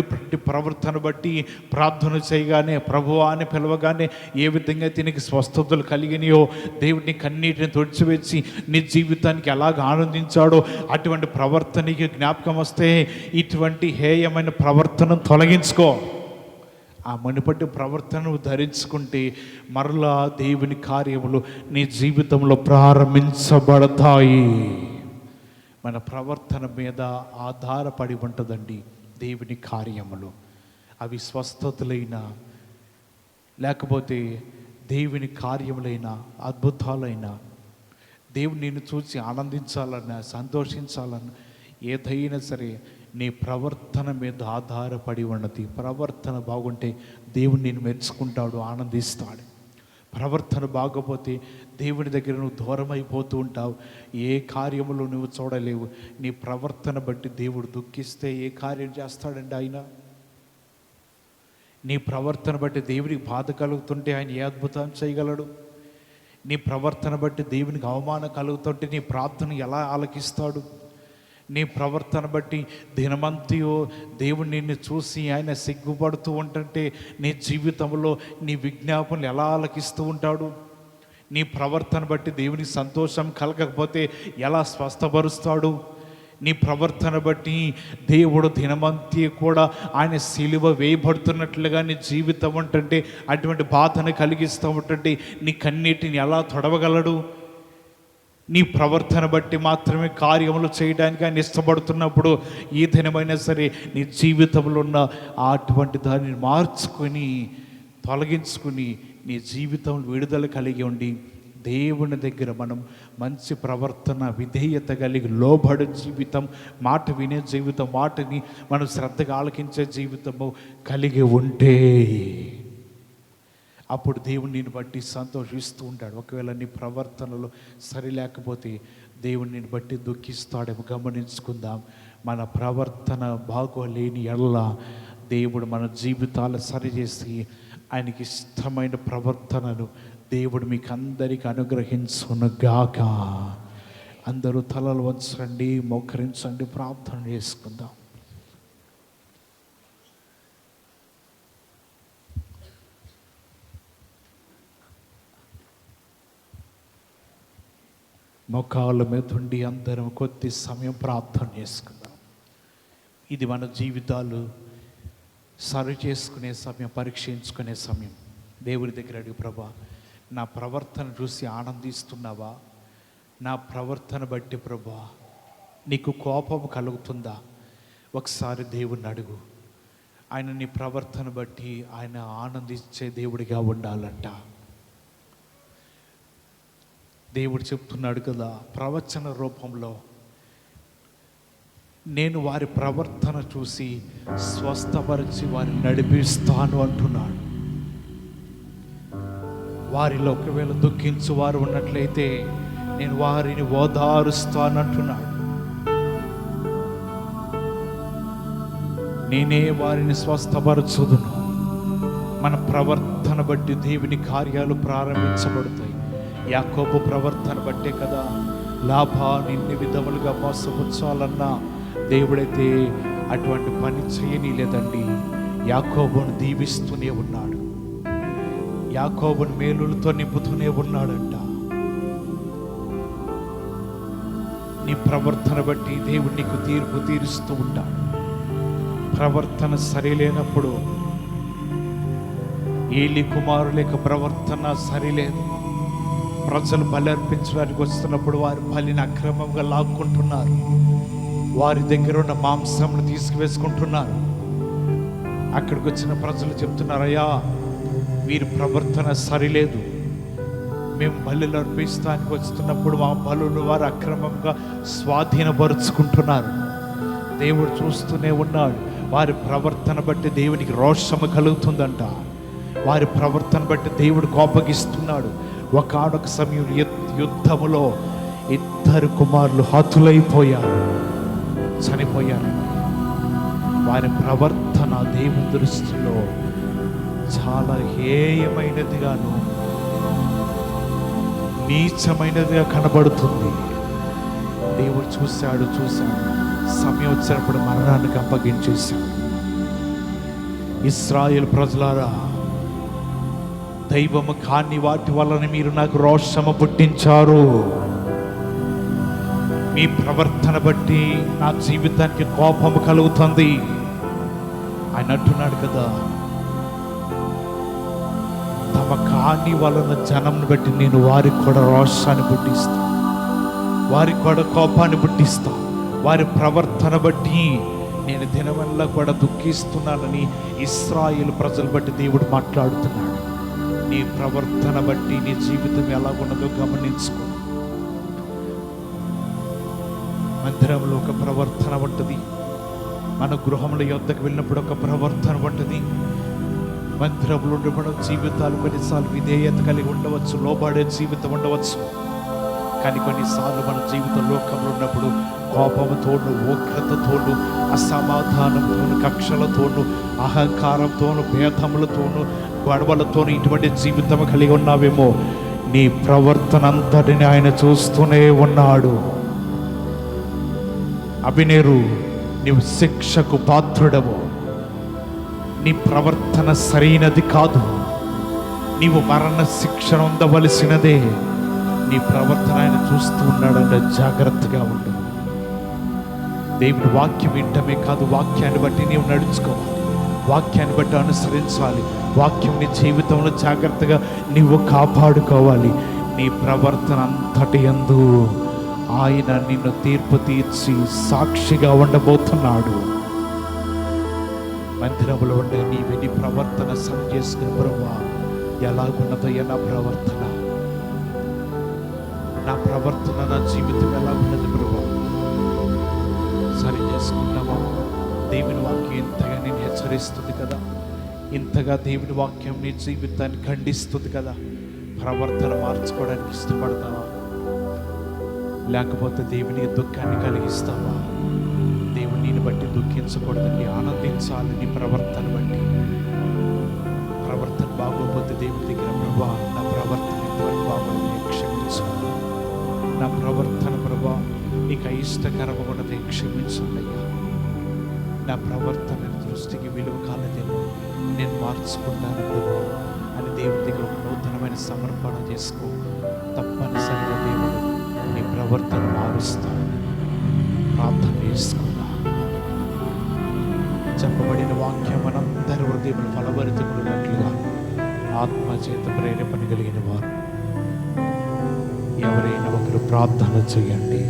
ప్రతి ప్రవర్తన బట్టి ప్రార్థన చేయగానే ప్రభువా అని పిలవగానే ఏ విధంగా తినికి స్వస్థతలు కలిగినాయో, దేవుడిని కన్నీటిని తుడిచివేసి నీ జీవితానికి ఎలాగ ఆనందించాడో, అటువంటి ప్రవర్తనకి జ్ఞాపకం వస్తే ఇటువంటి హేయమైన ప్రవర్తన తొలగించుకో. ఆ మునుపటి ప్రవర్తనను ధరించుకుంటే మరలా దేవుని కార్యములు నీ జీవితంలో ప్రారంభించబడతాయి. మన ప్రవర్తన మీద ఆధారపడి ఉంటుందండి దేవుని కార్యములు. అవి స్వస్థతలైనా లేకపోతే దేవుని కార్యములైనా అద్భుతాలైనా, దేవుని నిన్ను చూసి ఆనందించాలన్నా సంతోషించాలన్నా ఏదైనా సరే నీ ప్రవర్తన మీద ఆధారపడి ఉన్నది. ప్రవర్తన బాగుంటే దేవుడు నిన్ను మెచ్చుకుంటాడు, ఆనందిస్తాడు. ప్రవర్తన బాగపోతే దేవుని దగ్గర నువ్వు దూరం అయిపోతూ ఉంటావు. ఏ కార్యములు నువ్వు చూడలేవు. నీ ప్రవర్తన బట్టి దేవుడు దుఃఖిస్తే ఏ కార్యం చేస్తాడండి ఆయన? నీ ప్రవర్తన బట్టి దేవునికి బాధ కలుగుతుంటే ఆయన ఏ అద్భుతం చేయగలడు? నీ ప్రవర్తన బట్టి దేవునికి అవమానం కలుగుతుంటే నీ ప్రార్థన ఎలా ఆలకిస్తాడు? నీ ప్రవర్తన బట్టి దినమంతయో దేవుడు నిన్ను చూసి ఆయన సిగ్గుపడుతూ ఉంటుంటే నీ జీవితంలో నీ విజ్ఞాపనలు ఎలా ఆలకిస్తూ ఉంటాడు? నీ ప్రవర్తన బట్టి దేవునికి సంతోషం కలగకపోతే ఎలా స్వస్థపరుస్తాడు? నీ ప్రవర్తన బట్టి దేవుడు దినమంతి కూడా ఆయన సిలువ వేయబడుతున్నట్లుగా నీ జీవితం ఉంటుంటే, అటువంటి బాధను కలిగిస్తూ ఉంటుంటే నీ కన్నీటిని ఎలా తొడవగలడు? నీ ప్రవర్తన బట్టి మాత్రమే కార్యములు చేయడానికి ఆయన ఇష్టపడుతున్నప్పుడు ఈ దినమైనా సరే నీ జీవితంలో ఉన్న అటువంటి దానిని మార్చుకొని తొలగించుకుని నీ జీవితంలో విడుదల కలిగి ఉండి దేవుని దగ్గర మనం మంచి ప్రవర్తన, విధేయత కలిగి లోబడే జీవితం, మాట వినే జీవితం, మాటని మనం శ్రద్ధగా ఆలకించే జీవితము కలిగి ఉంటే అప్పుడు దేవుడు నిన్ను బట్టి సంతోషిస్తూ ఉంటాడు. ఒకవేళ నీ ప్రవర్తనలో సరి లేకపోతే దేవుడు నిన్ను బట్టి దుఃఖిస్తాడేమో. గమనించుకుందాం. మన ప్రవర్తన బాగోలేని ఎడల దేవుడు మన జీవితాలు సరిచేసి ఆయనకి ఇష్టమైన ప్రవర్తనను దేవుడు మీకు అందరికీ అనుగ్రహించునుగాక. అందరూ తలలు వంచండి, మోకరించండి, ప్రార్థన చేసుకుందాం. మోకాళ్ళ మీద ఉండి అందరం కొద్ది సమయం ప్రార్థన చేసుకుందాం. ఇది మన జీవితాలు సరి చేసుకునే సమయం, పరీక్షించుకునే సమయం. దేవుడి దగ్గర అడిగి, ప్రభా నా ప్రవర్తన చూసి ఆనందిస్తున్నావా? నా ప్రవర్తన బట్టి ప్రభా నీకు కోపం కలుగుతుందా? ఒకసారి దేవుడిని అడుగు. ఆయన నీ ప్రవర్తన బట్టి ఆయన ఆనందించే దేవుడిగా ఉండాలంట. దేవుడు చెప్తున్నాడు కదా ప్రవచన రూపంలో, నేను వారి ప్రవర్తన చూసి స్వస్థపరిచి వారిని నడిపిస్తాను అంటున్నాడు. వారిలో ఒకవేళ దుఃఖించు వారు ఉన్నట్లయితే నేను వారిని ఓదారుస్తానంటున్నాడు. నేనే వారిని స్వస్థపరచుదును. మన ప్రవర్తన బట్టి దేవుని కార్యాలు ప్రారంభించబడతాయి. యాకోబు ప్రవర్తన బట్టే కదా లాభాన్ని ఇన్ని విధములుగా మోసపుచ్చాలన్నా దేవుడైతే అటువంటి పని చేయని లేదండి. యాకోబును దీవిస్తూనే ఉన్నాడు. యాకోబుని మేలులతో నింపుతూనే ఉన్నాడంట. నీ ప్రవర్తన బట్టి దేవుడు నీకు తీర్పు తీరుస్తూ ఉంటాడు. ప్రవర్తన సరిలేనప్పుడు, ఏలి కుమారుల యొక్క ప్రవర్తన సరిలేదు. ప్రజలు బలి అర్పించడానికి వస్తున్నప్పుడు వారి బలిని అక్రమంగా లాక్కుంటున్నారు. వారి దగ్గర ఉన్న మాంసంను తీసుకువేసుకుంటున్నారు. అక్కడికి వచ్చిన ప్రజలు చెప్తున్నారు, అయ్యా వీరి ప్రవర్తన సరిలేదు. మేము బలులు అర్పిస్తానికి వస్తున్నప్పుడు మా బలులు వారు అక్రమంగా స్వాధీనపరుచుకుంటున్నారు. దేవుడు చూస్తూనే ఉన్నాడు. వారి ప్రవర్తన బట్టి దేవునికి రోషము కలుగుతుందంట. వారి ప్రవర్తన బట్టి దేవుడు కోపగిస్తున్నాడు. ఒకనొక సమయం యుద్ధములో 2 కుమారులు హతులైపోయారు, చనిపోయారు. వారి ప్రవర్తన దేవుని దృష్టిలో చాలా హేయమైనదిగాను నీచమైనదిగా కనబడుతుంది. దేవుడు చూశాడు. సమయం వచ్చినప్పుడు మరణానికి అప్పగించేశాడు. ఇశ్రాయేలు ప్రజలారా, దైవము కాని వాటి వలన మీరు నాకు రోషము పుట్టించారు. మీ ప్రవర్తన బట్టి నా జీవితానికి కోపము కలుగుతుంది. ఆయన అంటున్నాడు కదా, తమ కాని వలన జనంను బట్టి నేను వారికి కూడా రోషాన్ని పుట్టిస్తా, వారికి కూడా కోపాన్ని పుట్టిస్తా. వారి ప్రవర్తన బట్టి నేను దినవల్ల కూడా దుఃఖిస్తున్నానని ఇశ్రాయేలు ప్రజలు బట్టి దేవుడు మాట్లాడుతున్నాడు. నీ ప్రవర్తన బట్టి నీ జీవితం ఎలా ఉన్నదో గమనించుకో. మందిరంలో ఒక ప్రవర్తన ఉంటుంది, మన గృహముల యొద్దకు వెళ్ళినప్పుడు ఒక ప్రవర్తన ఉంటుంది. మందిరంలో ఉండే మన జీవితాలు కొన్నిసార్లు విధేయత కలిగి ఉండవచ్చు, లోబడే జీవితం ఉండవచ్చు. కానీ కొన్నిసార్లు మన జీవితం లోకంలో ఉన్నప్పుడు కోపంతోను, ఉగ్రతతోను, అసమాధానంతోను, కక్షలతోను, అహంకారంతోను, భేదములతోను, గొడవలతోను ఇటువంటి జీవితం కలిగి ఉన్నావేమో. నీ ప్రవర్తన అంతటిని ఆయన చూస్తూనే ఉన్నాడు. అబినేరు, నీవు శిక్షకు పాత్రుడవు. నీ ప్రవర్తన సరైనది కాదు. నీవు మరణ శిక్షణ ఉండవలసినదే. నీ ప్రవర్తన ఆయన చూస్తూ ఉన్నాడంటే జాగ్రత్తగా ఉండు. దేవుని వాక్యం వింటమే కాదు, వాక్యాన్ని బట్టి నీవు నడుచుకోవాలి, వాక్యాన్ని బట్టి అనుసరించాలి. వాక్యం నీ జీవితంలో జాగ్రత్తగా నీవు కాపాడుకోవాలి. నీ ప్రవర్తన అంతటి యందు ఆయన నిన్ను తీర్పు తీర్చి సాక్షిగా ఉండబోతున్నాడు. మందిరంలో ఉండే నీ ప్రవర్తన సరి చేసుకుని, ప్రభువా ఎలాగున్నదయ్యా నా ప్రవర్తన, నా జీవితం ఎలా ఉన్నది ప్రభువా, సరి చేసుకున్నావా? దేవుని వాక్యం ఇంతగా నేను హెచ్చరిస్తుంది కదా, ఇంతగా దేవుని వాక్యం నీ జీవితాన్ని ఖండిస్తుంది కదా. ప్రవర్తన మార్చుకోవడానికి ఇష్టపడతావా? లేకపోతే దేవుని దుఃఖాన్ని కలిగిస్తావా? దేవుని బట్టి దుఃఖించకూడదని ఆనందించాలి. నీ ప్రవర్తన బట్టి. ప్రవర్తన బాగోపోతే దేవుని దగ్గర, ప్రభా నా ప్రవర్తన ఇంతవరకు బాగోలేదు, క్షమించు. నా ప్రవర్తన ప్రభా నీకు అయిష్టకరము ఉన్నది, క్షమించండియ్యా. నా ప్రవర్తన దృష్టికి విలువ కాలేదేమో, నేను మార్చుకుంటాను ప్రభా అని దేవుని దగ్గర ఒక నూతనమైన సమర్పణ చేసుకో. తప్పనిసరిగా దేవుడు నీ ప్రవర్తన మారుస్తాను. ప్రార్థన చేసుకున్నా. చెప్పబడిన వాక్యం మనందరి హృదయములు ఫలభరితములున్నట్లుగా ఆత్మచేత ప్రేరేపణ కలిగిన వారు ఎవరైనా ఒకరు ప్రార్థన చేయండి.